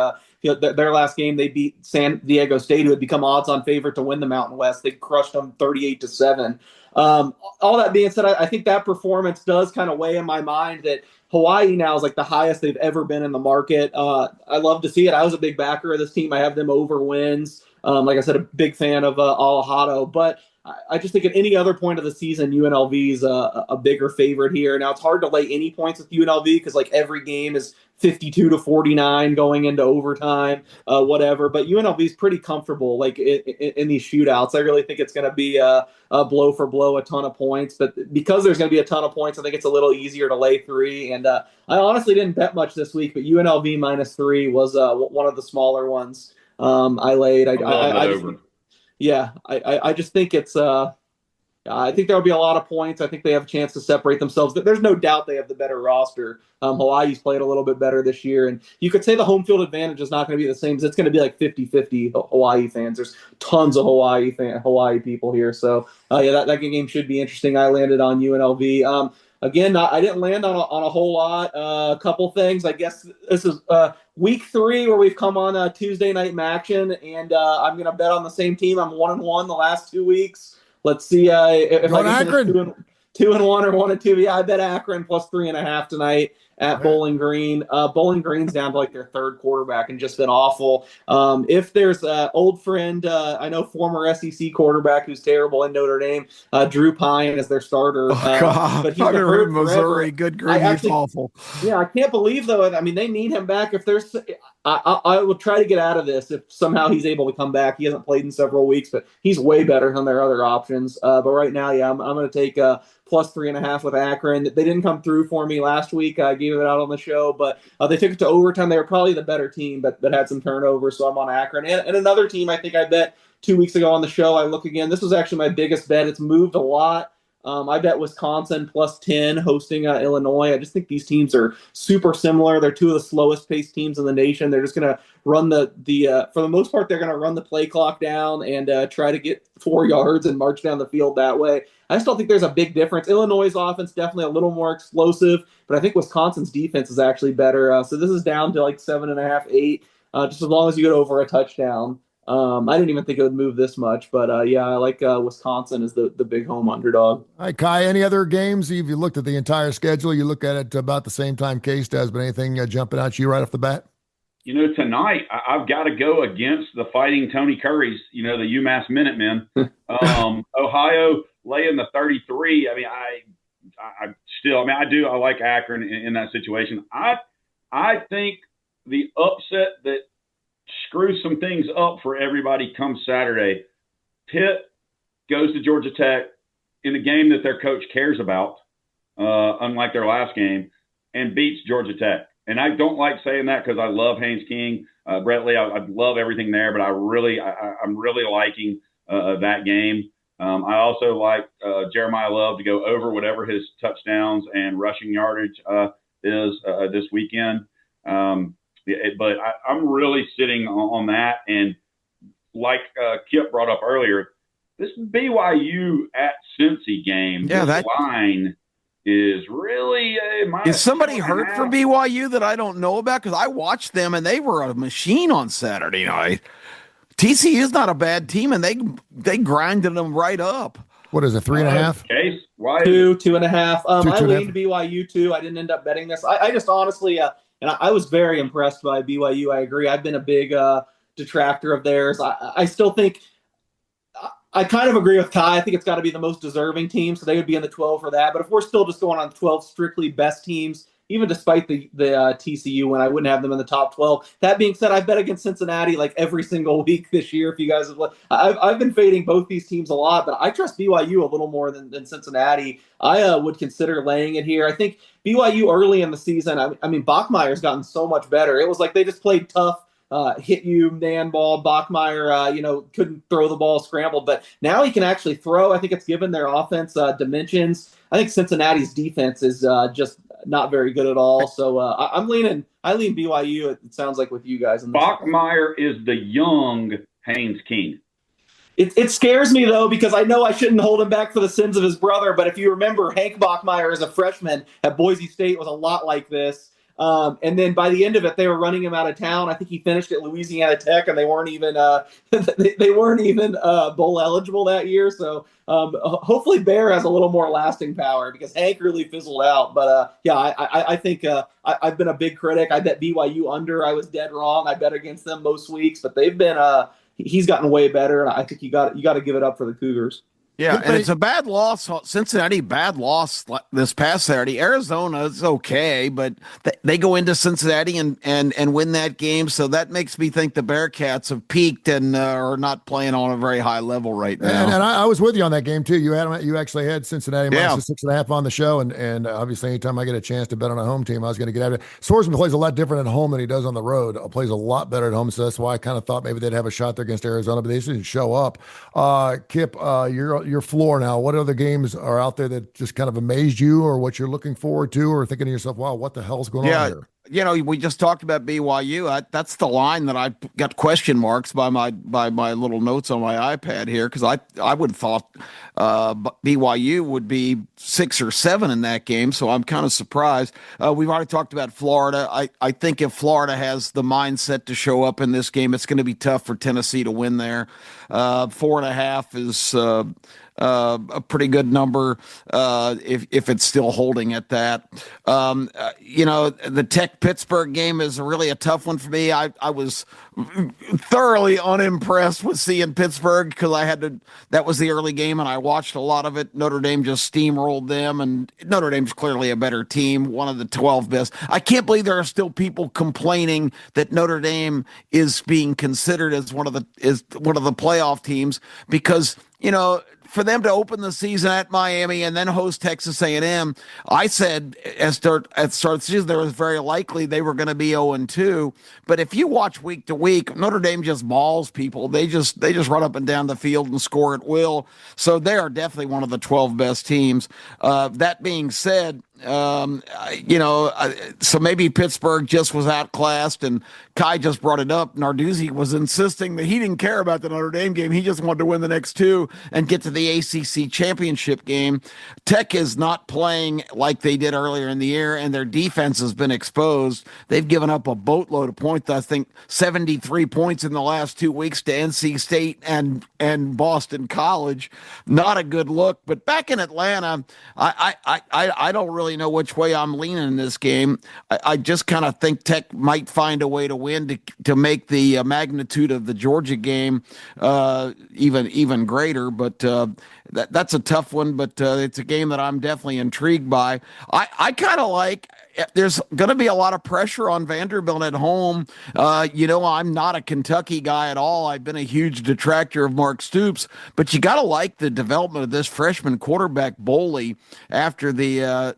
their last game they beat San Diego State, who had become odds-on favorite to win the Mountain West. They crushed them 38-7. All that being said, I think that performance does kind of weigh in my mind that Hawaii now is like the highest they've ever been in the market. I love to see it. I was a big backer of this team. I have them over wins. Like I said, a big fan of Alejado, but I just think at any other point of the season, UNLV is a bigger favorite here. Now it's hard to lay any points with UNLV because like every game is 52-49 going into overtime, whatever. But UNLV is pretty comfortable like in these shootouts. I really think it's going to be a blow for blow, a ton of points. But because there's going to be a ton of points, I think it's a little easier to lay 3. And I honestly didn't bet much this week, but UNLV -3 was one of the smaller ones I laid. I just think it's I think there'll be a lot of points. I think they have a chance to separate themselves. There's no doubt they have the better roster. Hawaii's played a little bit better this year, and you could say the home field advantage is not going to be the same. It's going to be like 50-50 Hawaii fans. There's tons of Hawaii people here, so that game should be interesting. I landed on UNLV. Again, I didn't land on a whole lot. A couple things. I guess this is week 3 where we've come on Tuesday night action, and I'm going to bet on the same team. I'm 1-1 the last 2 weeks. Let's see if I can finish 2-1 or 1-2. Yeah, I bet Akron +3.5 tonight at Bowling Green. Bowling Green's down to like their 3rd quarterback and just been awful. If there's an old friend, I know former SEC quarterback who's terrible in Notre Dame, Drew Pine is their starter.
But he's been Missouri. Good grief, he's awful.
Yeah, I can't believe though. I mean, they need him back. If there's, I will try to get out of this if somehow he's able to come back. He hasn't played in several weeks, but he's way better than their other options. But right now, yeah, I'm going to take +3.5 with Akron. They didn't come through for me last week. I gave it out on the show, but they took it to overtime. They were probably the better team, but had some turnovers, so I'm on Akron. And another team I think I bet 2 weeks ago on the show, I look again. This was actually my biggest bet. It's moved a lot. I bet Wisconsin +10 hosting Illinois. I just think these teams are super similar. They're two of the slowest paced teams in the nation. They're just going to run for the most part, they're going to run the play clock down and try to get 4 yards and march down the field that way. I just don't think there's a big difference. Illinois' offense definitely a little more explosive, but I think Wisconsin's defense is actually better. So this is down to like 7.5, 8, just as long as you get over a touchdown. I didn't even think it would move this much, but I like Wisconsin as the big home underdog.
All right, Kai, any other games? If you looked at the entire schedule, you look at it about the same time Case does, but anything jumping out to you right off the bat?
Tonight I've got to go against the Fighting Tony Currys, the UMass Minutemen. Ohio laying the 33. I mean, I like Akron in that situation. I think the upset that screws some things up for everybody come Saturday. Pitt goes to Georgia Tech in a game that their coach cares about, unlike their last game, and beats Georgia Tech. And I don't like saying that because I love Haynes King, Brett Lee. I love everything there, but I'm really liking that game. I also like Jeremiah Love to go over whatever his touchdowns and rushing yardage is this weekend. But I'm really sitting on that. And like Kip brought up earlier, this BYU at Cincy game, this line is really
is somebody hurt for BYU that I don't know about? Because I watched them and they were a machine on Saturday night. TCU is not a bad team, and they grinded them right up.
What is it, 3.5?
Case, why
2.5. I leaned BYU too. I didn't end up betting this. I just honestly, and I was very impressed by BYU. I agree. I've been a big detractor of theirs. I still think I kind of agree with Kai. I think it's got to be the most deserving team, so they would be in the 12 for that. But if we're still just going on 12 strictly best teams, even despite the TCU win, I wouldn't have them in the top 12. That being said, I bet against Cincinnati like every single week this year. If you guys have, I've been fading both these teams a lot, but I trust BYU a little more than Cincinnati. I would consider laying it here. I think BYU early in the season, I mean, Bachmeier's gotten so much better. It was like they just played tough. Hit you, man ball. Bachmeier, couldn't throw the ball, scrambled, but now he can actually throw. I think it's given their offense dimensions. I think Cincinnati's defense is just not very good at all. So I lean BYU. It sounds like with you guys.
Bachmeier is the young Haynes King.
It scares me, though, because I know I shouldn't hold him back for the sins of his brother. But if you remember, Hank Bachmeier as a freshman at Boise State was a lot like this. And then by the end of it, they were running him out of town. I think he finished at Louisiana Tech, and they weren't even they weren't even bowl eligible that year. So hopefully Bear has a little more lasting power, because Hank really fizzled out. But yeah, I think I've been a big critic. I bet BYU under. I was dead wrong. I bet against them most weeks, but they've been he's gotten way better, and I think you got to give it up for the Cougars.
Yeah, and it's a bad loss. Cincinnati, bad loss this past Saturday. Arizona is okay, but they go into Cincinnati and win that game. So that makes me think the Bearcats have peaked and are not playing on a very high level right now.
And I was with you on that game too. You actually had Cincinnati minus 6.5 on the show, and obviously anytime I get a chance to bet on a home team, I was going to get out of it. Swordsman plays a lot different at home than he does on the road. Plays a lot better at home, so that's why I kind of thought maybe they'd have a shot there against Arizona, but they just didn't show up. Kip, your floor now. What other games are out there that just kind of amazed you, or what you're looking forward to, or thinking to yourself, wow, what the hell's going on here?
You know, we just talked about BYU. That's the line that I got question marks by my little notes on my iPad here, because I would have thought BYU would be 6 or 7 in that game, so I'm kind of surprised. We've already talked about Florida. I think if Florida has the mindset to show up in this game, it's going to be tough for Tennessee to win there. 4.5 is a pretty good number if it's still holding at that. You know, the Tech-Pittsburgh game is really a tough one for me. I was thoroughly unimpressed with seeing Pittsburgh, because that was the early game and I watched a lot of it. Notre Dame just steamrolled them, and Notre Dame's clearly a better team, one of the 12 best. I can't believe there are still people complaining that Notre Dame is being considered as one of the playoff teams, because, you know, for them to open the season at Miami and then host Texas A&M, I said at start of the season there was very likely they were going to be 0-2. But if you watch week to week, Notre Dame just mauls people. They just run up and down the field and score at will. So they are definitely one of the 12 best teams. That being said, you know, so maybe Pittsburgh just was outclassed, and Kai just brought it up. Narduzzi was insisting that he didn't care about the Notre Dame game. He just wanted to win the next 2 and get to the ACC championship game. Tech is not playing like they did earlier in the year, and their defense has been exposed. They've given up a boatload of points. I think 73 points in the last 2 weeks to NC State and Boston College. Not a good look. But back in Atlanta, I don't really know which way I'm leaning in this game. I just kind of think Tech might find a way to win to make the magnitude of the Georgia game even greater. But that's a tough one. But it's a game that I'm definitely intrigued by. I kind of like. There's going to be a lot of pressure on Vanderbilt at home. You know, I'm not a Kentucky guy at all. I've been a huge detractor of Mark Stoops, but you got to like the development of this freshman quarterback Boley after the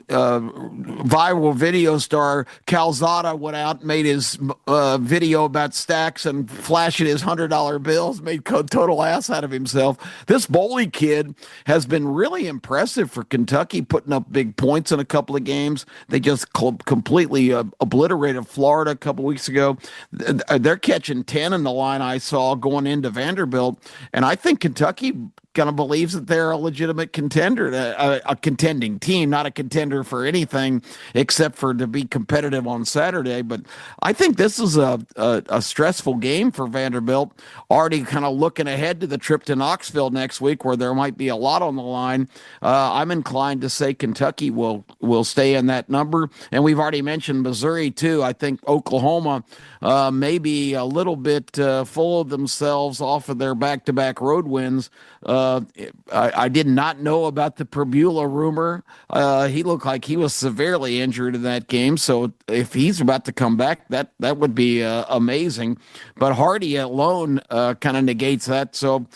viral video star Calzada went out and made his video about stacks and flashing his $100 bills, made total ass out of himself. This Boley kid has been really impressive for Kentucky, putting up big points in a couple of games. They just completely obliterated Florida a couple weeks ago. They're catching 10 in the line I saw going into Vanderbilt, and I think Kentucky kind of believes that they're a legitimate contender, a contending team, not a contender for anything except for to be competitive on Saturday. But I think this is a stressful game for Vanderbilt, already kind of looking ahead to the trip to Knoxville next week, where there might be a lot on the line. I'm inclined to say Kentucky will stay in that number. And we've already mentioned Missouri too. I think Oklahoma may be a little bit full of themselves off of their back-to-back road wins. I did not know about the Perbula rumor. He looked like he was severely injured in that game. So if he's about to come back, that would be amazing. But Hardy alone kind of negates that. So,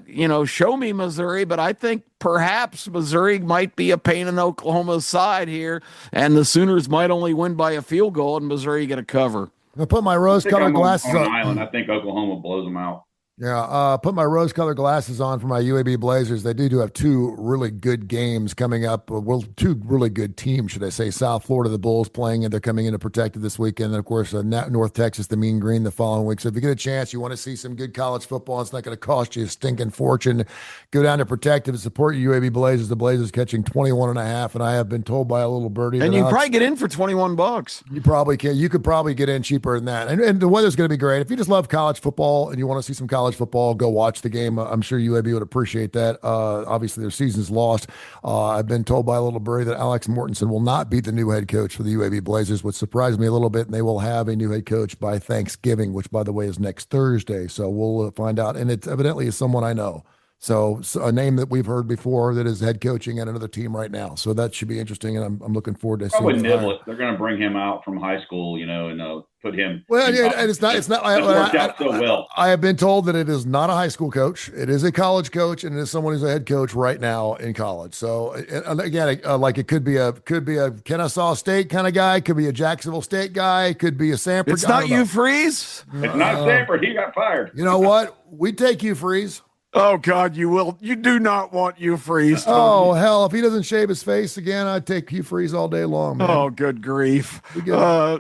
you know, show me Missouri, but I think perhaps Missouri might be a pain in Oklahoma's side here, and the Sooners might only win by a field goal, and Missouri get a cover.
I'm going to put my rose-colored glasses
on
on.
an island. I think Oklahoma blows them out.
Yeah, put my rose-colored glasses on for my UAB Blazers. They do have two really good games coming up. Well, two really good teams, should I say. South Florida, the Bulls playing, and they're coming into Protected this weekend. And, of course, North Texas, the Mean Green, the following week. So if you get a chance, you want to see some good college football, it's not going to cost you a stinking fortune. Go down to Protective and support your UAB Blazers. The Blazers catching 21.5, and I have been told by a little birdie
And
that
you can
Alex,
probably get in for $21.
you probably can. You could probably get in cheaper than that. And the weather's going to be great. If you just love college football and you want to see some college football, go watch the game. I'm sure UAB would appreciate that. Obviously, their season's lost. I've been told by a little birdie that Alex Mortensen will not be the new head coach for the UAB Blazers, which surprised me a little bit. And they will have a new head coach by Thanksgiving, which, by the way, is next Thursday. So we'll find out. And it evidently is someone I know. So a name that we've heard before that is head coaching at another team right now. So that should be interesting, and I'm looking forward to
Probably
seeing.
Niblett. They're going to bring him out from high school, and put him.
Well, yeah, and it's not.
It's worked out so well.
I have been told that it is not a high school coach. It is a college coach, and it is someone who's a head coach right now in college. So again, like it could be a Kennesaw State kind of guy, could be a Jacksonville State guy, could be a Sanford.
It's not you, Freeze.
It's not Stanford. He got fired.
You know what? We take you, Freeze.
Oh God, you will. You do not want you, Freeze.
Oh hell, if he doesn't shave his face again, I'd take Hugh Freeze all day long, man.
Oh, good grief! Yeah,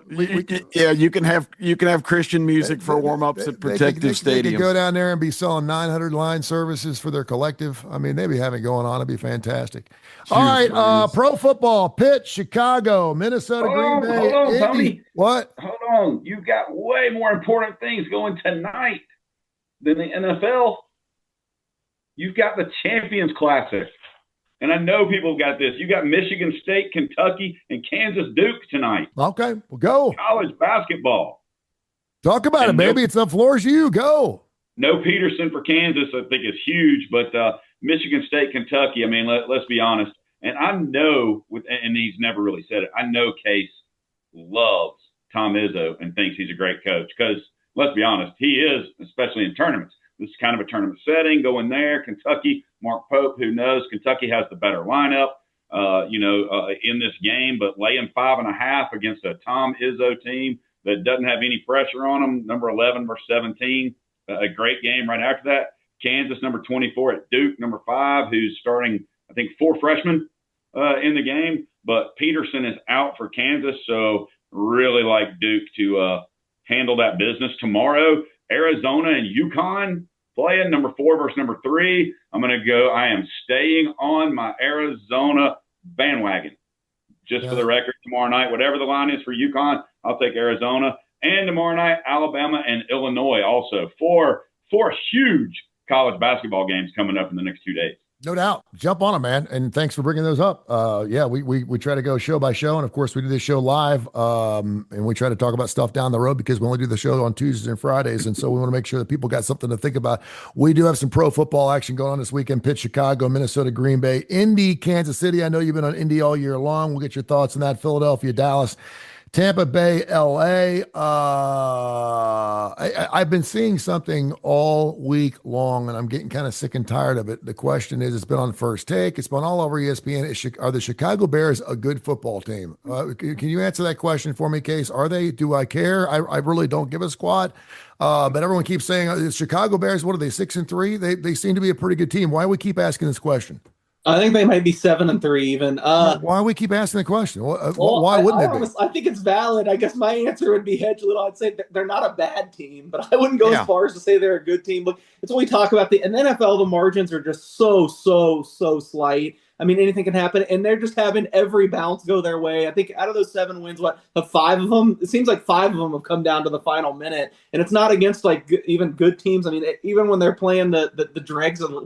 you can have Christian music for warm-ups at Protective Stadium.
They could go down there and be selling 900 line services for their collective. I mean, they'd be having it going on. It'd be fantastic. All right, pro football, Pitt, Chicago, Minnesota, Green Bay,
hold on,
Indy.
Tony.
What?
Hold on, you've got way more important things going tonight than the NFL. You've got the Champions Classic. And I know people have got this. You got Michigan State, Kentucky, and Kansas Duke tonight.
Okay, well, go.
College basketball.
Talk about it, baby. It's the floor's you. Go.
No Peterson for Kansas, I think, is huge. But Michigan State, Kentucky, I mean, let's be honest. And I know, and he's never really said it, I know Case loves Tom Izzo and thinks he's a great coach. Because, let's be honest, he is, especially in tournaments. This is kind of a tournament setting. Going there, Kentucky, Mark Pope, who knows? Kentucky has the better lineup, in this game, but laying 5.5 against a Tom Izzo team that doesn't have any pressure on them, number 11 versus 17, a great game right after that. Kansas, number 24 at Duke, number 5, who's starting, I think, 4 freshmen in the game, but Peterson is out for Kansas, so really like Duke to handle that business tomorrow. Arizona and UConn playing number 4 versus number 3. I'm going to go. I am staying on my Arizona bandwagon. Just for the record, tomorrow night, whatever the line is for UConn, I'll take Arizona. And tomorrow night, Alabama and Illinois also. Four huge college basketball games coming up in the next 2 days.
No doubt. Jump on them, man. And thanks for bringing those up. We try to go show by show. And of course, we do this show live. And we try to talk about stuff down the road because we only do the show on Tuesdays and Fridays. And so we want to make sure that people got something to think about. We do have some pro football action going on this weekend. Pitt, Chicago, Minnesota, Green Bay, Indy, Kansas City. I know you've been on Indy all year long. We'll get your thoughts on that. Philadelphia, Dallas, Tampa Bay, LA. I've been seeing something all week long, and I'm getting kind of sick and tired of it. The question is, it's been on First Take. It's been all over ESPN. Are the Chicago Bears a good football team? Can you answer that question for me, Case? Are they? Do I care? I really don't give a squat. But everyone keeps saying, the Chicago Bears, what are they, 6-3? They seem to be a pretty good team. Why do we keep asking this question?
I think they might be 7-3 even.
Why do we keep asking the question? Why wouldn't they be?
I think it's valid. I guess my answer would be hedge a little. I'd say they're not a bad team, but I wouldn't go as far as to say they're a good team. Look, it's when we talk about in the NFL, the margins are just so slight. I mean, anything can happen, and they're just having every bounce go their way. I think out of those 7 wins, have 5 of them? It seems like 5 of them have come down to the final minute, and it's not against even good teams. I mean, even when they're playing the dregs of
the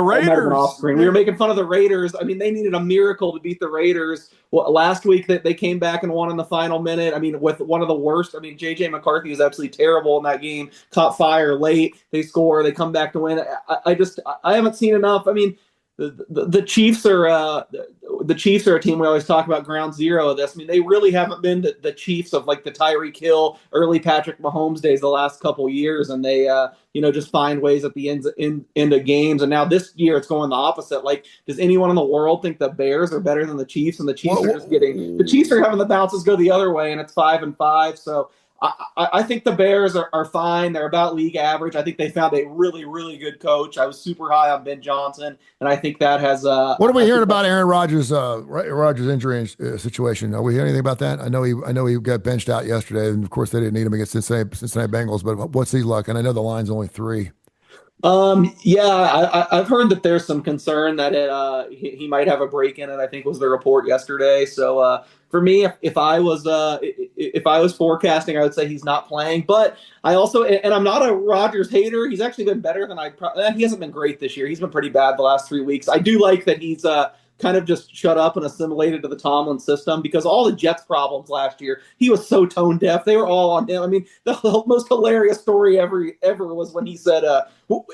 Raiders.
We were making fun of the Raiders. I mean, they needed a miracle to beat the Raiders. Well, last week they came back and won in the final minute. I mean, with one of the worst. I mean, J.J. McCarthy was absolutely terrible in that game. Caught fire late. They score. They come back to win. I haven't seen enough. I mean, the Chiefs are a team we always talk about ground zero of this. I mean, they really haven't been the Chiefs of like the Tyreek Hill, early Patrick Mahomes days the last couple years, and they just find ways at the end of games. And now this year it's going the opposite. Like, does anyone in the world think the Bears are better than the Chiefs? And the Chiefs are just the Chiefs are having the bounces go the other way, and it's 5-5. So I think the Bears are fine. They're about league average. I think they found a really, really good coach. I was super high on Ben Johnson, and I think that has.
What are we hearing about Aaron Rodgers' injury situation? Are we hearing anything about that? I know he got benched out yesterday, and of course they didn't need him against Cincinnati Bengals. But what's he like? And I know the line's only 3.
Yeah, I've heard that there's some concern that he might have a break in it. I think was the report yesterday. So for me, if I was forecasting, I would say he's not playing. But I also, and I'm not a Rodgers hater. He's actually been better than he hasn't been great this year. He's been pretty bad the last 3 weeks. I do like that he's kind of just shut up and assimilated to the Tomlin system, because all the Jets problems last year, he was so tone deaf. They were all on him. I mean, the most hilarious story ever was when he said,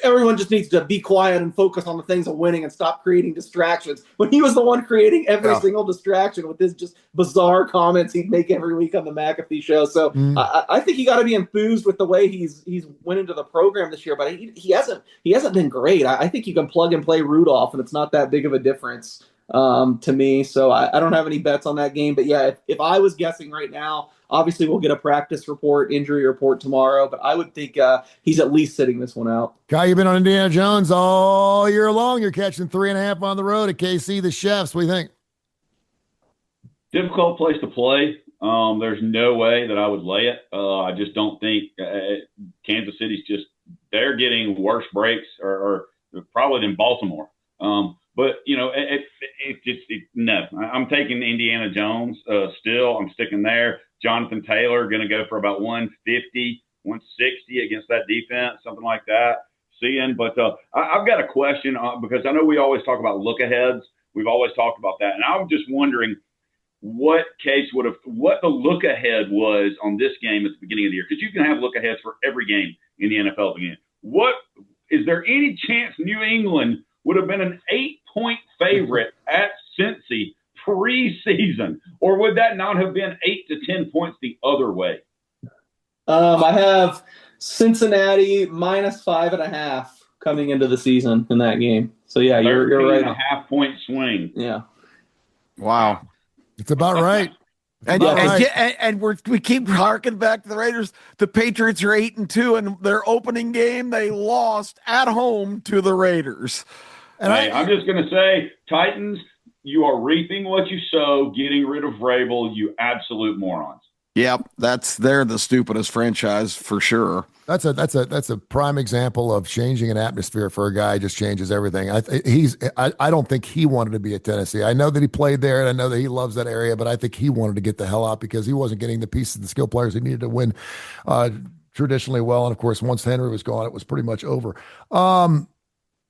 everyone just needs to be quiet and focus on the things of winning and stop creating distractions, when he was the one creating every single distraction with his just bizarre comments he'd make every week on the McAfee show. So I think he got to be enthused with the way he's went into the program this year, but he hasn't been great. I think you can plug and play Rudolph, and it's not that big of a difference to me. So I don't have any bets on that game. But yeah, if I was guessing right now, obviously we'll get a practice report, injury report tomorrow, but I would think he's at least sitting this one out.
Guy, you've been on Indiana Jones all year long. You're catching 3.5 on the road at KC, the Chefs. What do you think?
Difficult place to play. There's no way that I would lay it. I just don't think Kansas City's they're getting worse breaks or probably than Baltimore. But, no. I'm taking Indiana Jones still. I'm sticking there. Jonathan Taylor going to go for about 150, 160 against that defense, something like that. But I've got a question because I know we always talk about look-aheads. We've always talked about that. And I'm just wondering what the look-ahead was on this game at the beginning of the year. Because you can have look-aheads for every game in the NFL again. Is there any chance New England would have been an 8-point favorite at Cincy preseason, or would that not have been 8 to 10 points the other way?
I have Cincinnati -5.5 coming into the season in that game. So yeah, you're right.
A half-point swing.
Yeah.
Wow.
It's about right.
And we keep harking back to the Raiders. The Patriots are 8-2, and their opening game they lost at home to the Raiders.
And I'm just going to say, Titans, you are reaping what you sow, getting rid of Vrabel, you absolute morons.
Yep, they're the stupidest franchise for sure.
That's a prime example of changing an atmosphere for a guy who just changes everything. I don't think he wanted to be at Tennessee. I know that he played there, and I know that he loves that area, but I think he wanted to get the hell out because he wasn't getting the pieces, the skill players he needed to win traditionally well. And of course, once Henry was gone, it was pretty much over.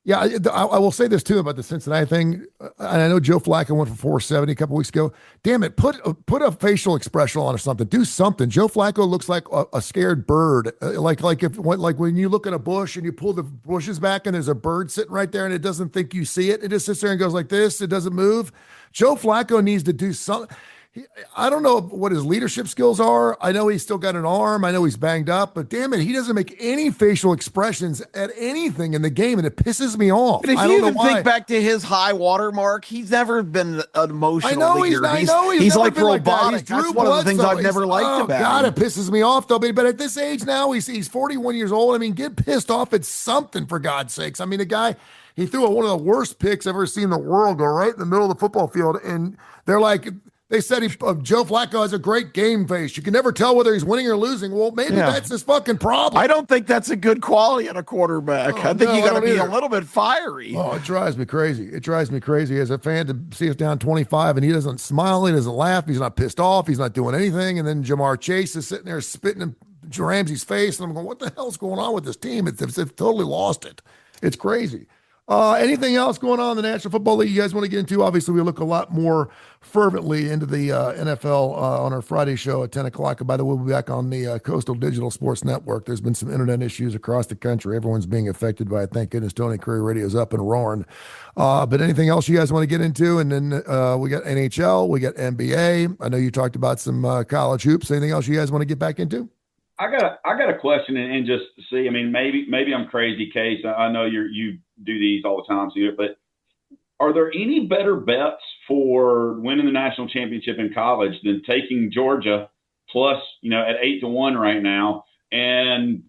Yeah, I will say this too about the Cincinnati thing. And I know Joe Flacco went for 470 a couple weeks ago. Damn it, put a facial expression on or something. Do something. Joe Flacco looks like a scared bird. Like when you look at a bush and you pull the bushes back and there's a bird sitting right there and it doesn't think you see it. It just sits there and goes like this. It doesn't move. Joe Flacco needs to do something. I don't know what his leadership skills are. I know he's still got an arm. I know he's banged up, but damn it, he doesn't make any facial expressions at anything in the game, and it pisses me off.
But if you even think back to his high water mark, he's never been an emotional leader. He's like robotic. That's one of the things I've never liked about him.
God, it pisses me off, though. But at this age now, he's 41 years old. I mean, get pissed off at something, for God's sakes. I mean, the guy, he threw one of the worst picks I've ever seen in the world go right in the middle of the football field, and they're like, they said Joe Flacco has a great game face. You can never tell whether he's winning or losing. Well, maybe that's his fucking problem.
I don't think that's a good quality in a quarterback. I think you got to be a little bit fiery.
Oh, it drives me crazy. It drives me crazy as a fan to see us down 25 and he doesn't smile, he doesn't laugh, he's not pissed off, he's not doing anything. And then Jamar Chase is sitting there spitting in Ramsey's face, and I'm going, what the hell's going on with this team? They've totally lost it. It's crazy. Anything else going on in the National Football League you guys want to get into? Obviously, we look a lot more fervently into the NFL on our Friday show at 10 o'clock. And by the way, we'll be back on the Coastal Digital Sports Network. There's been some internet issues across the country. Everyone's being affected by it. Thank goodness Tony Curry Radio's up and roaring. But anything else you guys want to get into? And then we got NHL, we got NBA. I know you talked about some college hoops. Anything else you guys want to get back into?
I got a question and just see. I mean, maybe I'm crazy, Case. I know you do these all the time, but are there any better bets for winning the national championship in college than taking Georgia plus, at 8-1 right now. And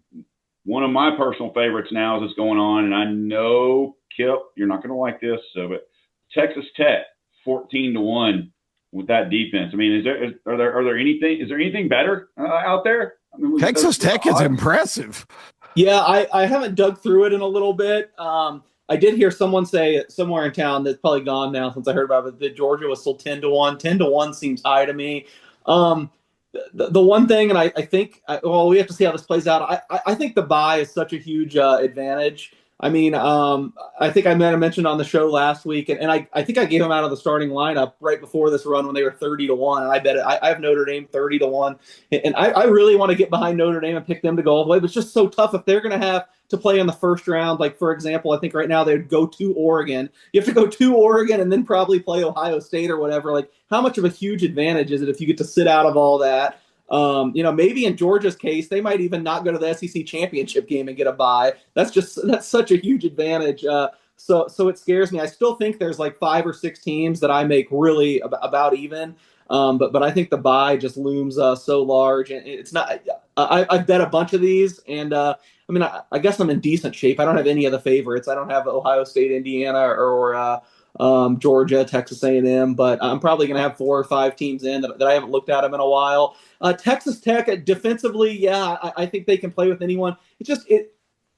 one of my personal favorites now is what's going on, and I know, Kip, you're not going to like this, but Texas Tech 14-1 with that defense. I mean, is there anything better out there? I mean,
Texas Tech is impressive.
Yeah, I haven't dug through it in a little bit. I did hear someone say somewhere in town that's probably gone now since I heard about it, that Georgia was still 10-1. 10-1 seems high to me. The one thing, and I think, we have to see how this plays out. I think the bye is such a huge advantage. I mean, I think I might have mentioned on the show last week, and I think I gave him out of the starting lineup right before this run when they were 30-1. And I bet I have Notre Dame 30-1, and I really want to get behind Notre Dame and pick them to go all the way. But it's just so tough if they're going to have to play in the first round. Like, for example, I think right now they'd go to Oregon. You have to go to Oregon and then probably play Ohio State or whatever. Like, how much of a huge advantage is it if you get to sit out of all that? Maybe in Georgia's case, they might even not go to the SEC championship game and get a bye. That's such a huge advantage. So it scares me. I still think there's like 5 or 6 teams that I make really about even. But I think the bye just looms so large, and it's not. I've bet a bunch of these, and I guess I'm in decent shape. I don't have any of the favorites. I don't have Ohio State, Indiana, or Georgia, Texas A&M, but I'm probably going to have 4 or 5 teams in that I haven't looked at them in a while. Texas Tech defensively, yeah, I think they can play with anyone.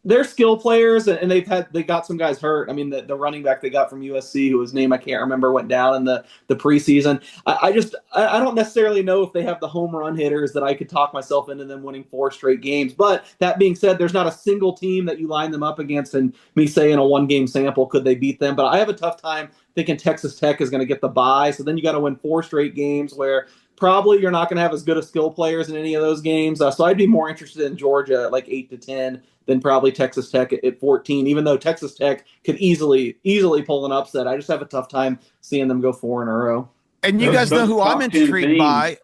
They're skill players, and they got some guys hurt. I mean, the running back they got from USC, whose name I can't remember, went down in the preseason. I don't necessarily know if they have the home run hitters that I could talk myself into them winning 4 straight games. But that being said, there's not a single team that you line them up against and me say in a 1-game sample could they beat them. But I have a tough time thinking Texas Tech is going to get the bye. So then you got to win 4 straight games where probably you're not going to have as good of skill players in any of those games. So I'd be more interested in Georgia at like 8-10 than probably Texas Tech at 14, even though Texas Tech could easily pull an upset. I just have a tough time seeing them go 4 in a row.
And you guys know who I'm intrigued by.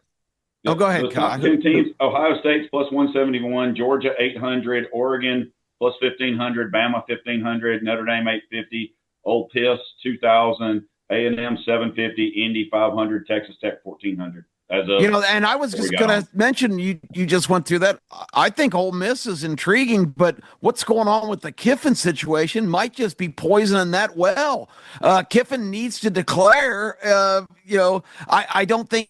Oh, go ahead, Kai.
10 teams, Ohio State's plus 171, Georgia 800, Oregon plus 1,500, Bama 1,500, Notre Dame 850, Ole Miss 2,000, A&M 750, Indy 500, Texas Tech 1,400.
And I was just going to mention, you just went through that. I think Ole Miss is intriguing, but what's going on with the Kiffin situation might just be poisoning that well. Kiffin needs to declare. I don't think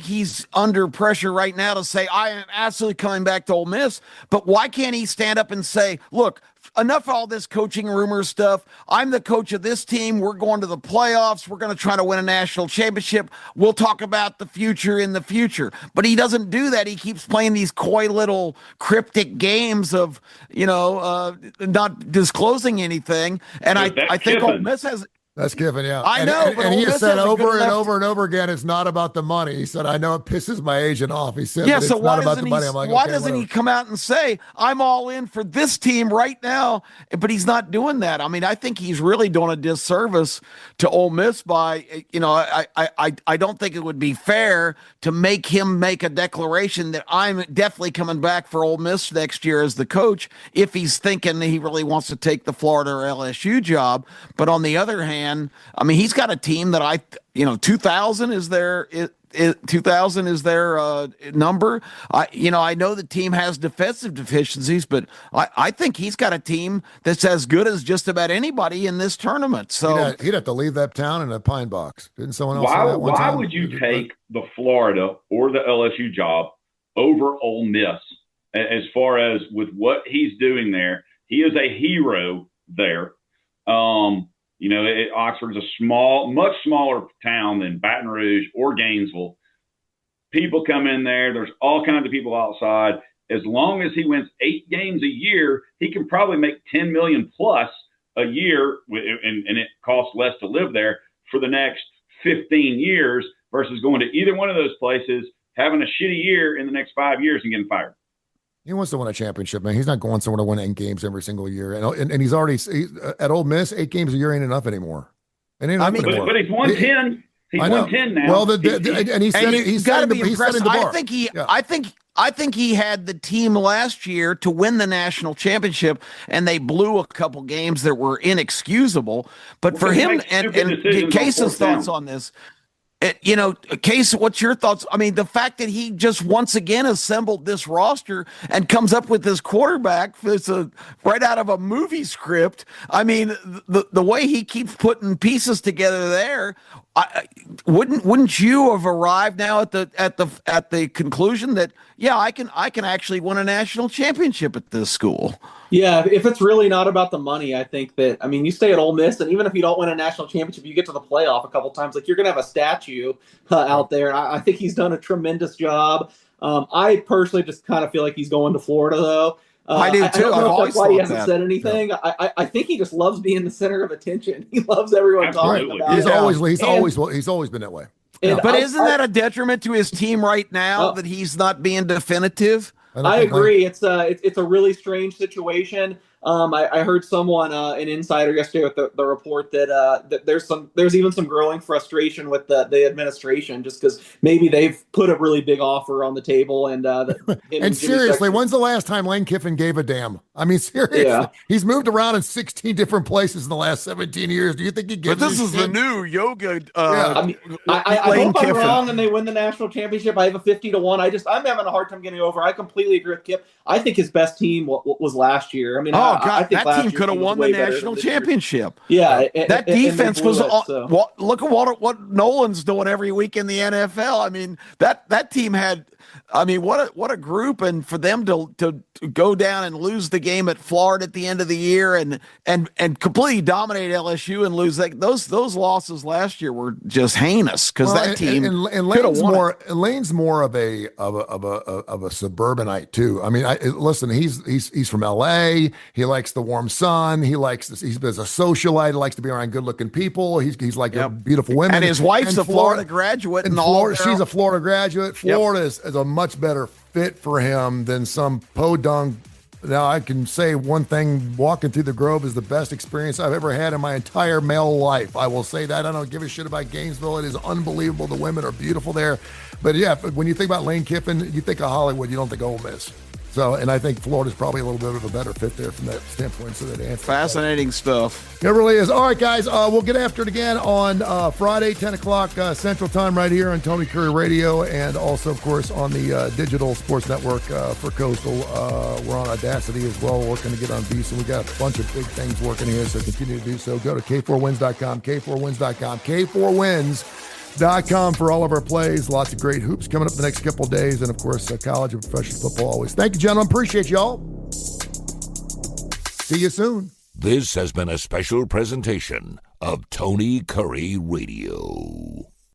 he's under pressure right now to say I am absolutely coming back to Ole Miss. But why can't he stand up and say, look, enough of all this coaching rumor stuff. I'm the coach of this team. We're going to the playoffs. We're going to try to win a national championship. We'll talk about the future in the future. But he doesn't do that. He keeps playing these coy little cryptic games of, not disclosing anything. And I think Ole Miss has.
That's given, yeah.
I know,
and he has said over and over and over again, it's not about the money. He said, I know it pisses my agent off. He said,
so
it's not about the money. I'm like,
why doesn't he come out and say, I'm all in for this team right now? But he's not doing that. I mean, I think he's really doing a disservice to Ole Miss by, I don't think it would be fair to make him make a declaration that I'm definitely coming back for Ole Miss next year as the coach if he's thinking that he really wants to take the Florida or LSU job. But on the other hand, I mean, he's got a team that 2,000 is their 2,000 is their number. I know the team has defensive deficiencies, but I think he's got a team that's as good as just about anybody in this tournament. So
he'd have to leave that town in a pine box. Didn't someone else say that one
why
time?
would you take the Florida or the LSU job over Ole Miss as far as with what he's doing there? He is a hero there. Oxford's a much smaller town than Baton Rouge or Gainesville. People come in there. There's all kinds of people outside. As long as he wins 8 games a year, he can probably make $10 million plus a year, and it costs less to live there for the next 15 years versus going to either one of those places, having a shitty year in the next 5 years and getting fired.
He wants to win a championship, man. He's not going somewhere to win 8 games every single year. And he's already at Ole Miss, 8 games a year ain't enough anymore. It ain't enough anymore.
But he's won 10. He's won 10 now.
Well, and he's setting the bar.
I think he had the team last year to win the national championship, and they blew a couple games that were inexcusable. But for him, and Case's thoughts on this. Case, what's your thoughts? I mean, the fact that he just once again assembled this roster and comes up with this quarterback that's right out of a movie script. I mean, the way he keeps putting pieces together there, wouldn't you have arrived now at the conclusion that I can actually win a national championship at this school?
Yeah, if it's really not about the money, I think that, I mean, you stay at Ole Miss, and even if you don't win a national championship, you get to the playoff a couple times. Like, you're going to have a statue out there. I think he's done a tremendous job. I personally just kind of feel like he's going to Florida, though.
I do too.
I don't know if that's why he hasn't said anything.
Yeah.
I think he just loves being the center of attention. He loves everyone talking about him.
He's always been that way.
But isn't that a detriment to his team right now that he's not being definitive?
I agree. It's a really strange situation. I heard someone, an insider yesterday with the report that there's even some growing frustration with the administration, just because maybe they've put a really big offer on the table. And
seriously, when's the last time Lane Kiffin gave a damn? I mean, seriously, he's moved around in 16 different places in the last 17 years. Do you think he gives?
But this is the new yoga.
I hope I'm wrong and they win the national championship. I have a 50-1. I'm having a hard time getting over. I completely agree with Kip. I think his best team was last year. I mean,
I think that team could have won the national championship.
Yeah,
that defense was. Look at what Nolan's doing every week in the NFL. I mean, that team had. I mean, what a group, and for them to go down and lose the game at Florida at the end of the year and completely dominate LSU and lose those losses last year were just heinous because that team
and Lane's more of a suburbanite too. I mean, listen, he's from LA. He likes the warm sun. He's a socialite. He likes to be around good looking people. He's like beautiful women.
And his wife's a Florida graduate, and all.
She's a Florida graduate. Florida is a much better fit for him than some podunk. Now, I can say one thing: walking through the Grove is the best experience I've ever had in my entire male life. I will say that. I don't give a shit about Gainesville. It is unbelievable. The women are beautiful there. But yeah, when you think about Lane Kiffin, you think of Hollywood. You don't think Ole Miss. So, and I think Florida's probably a little bit of a better fit there from that standpoint. So that answer.
Fascinating stuff.
It really is. All right, guys, we'll get after it again on Friday, 10 o'clock Central Time right here on Tony Kurre Radio, and also, of course, on the digital sports network for Coastal. We're on Audacity as well, working to get on VEASA. We got a bunch of big things working here, so continue to do so. Go to K4Wins.com, K4Wins.com, K4Wins.com for all of our plays. Lots of great hoops coming up the next couple of days, and of course, college and professional football always. Thank you, gentlemen. Appreciate y'all. See you soon.
This has been a special presentation of Tony Kurre Radio.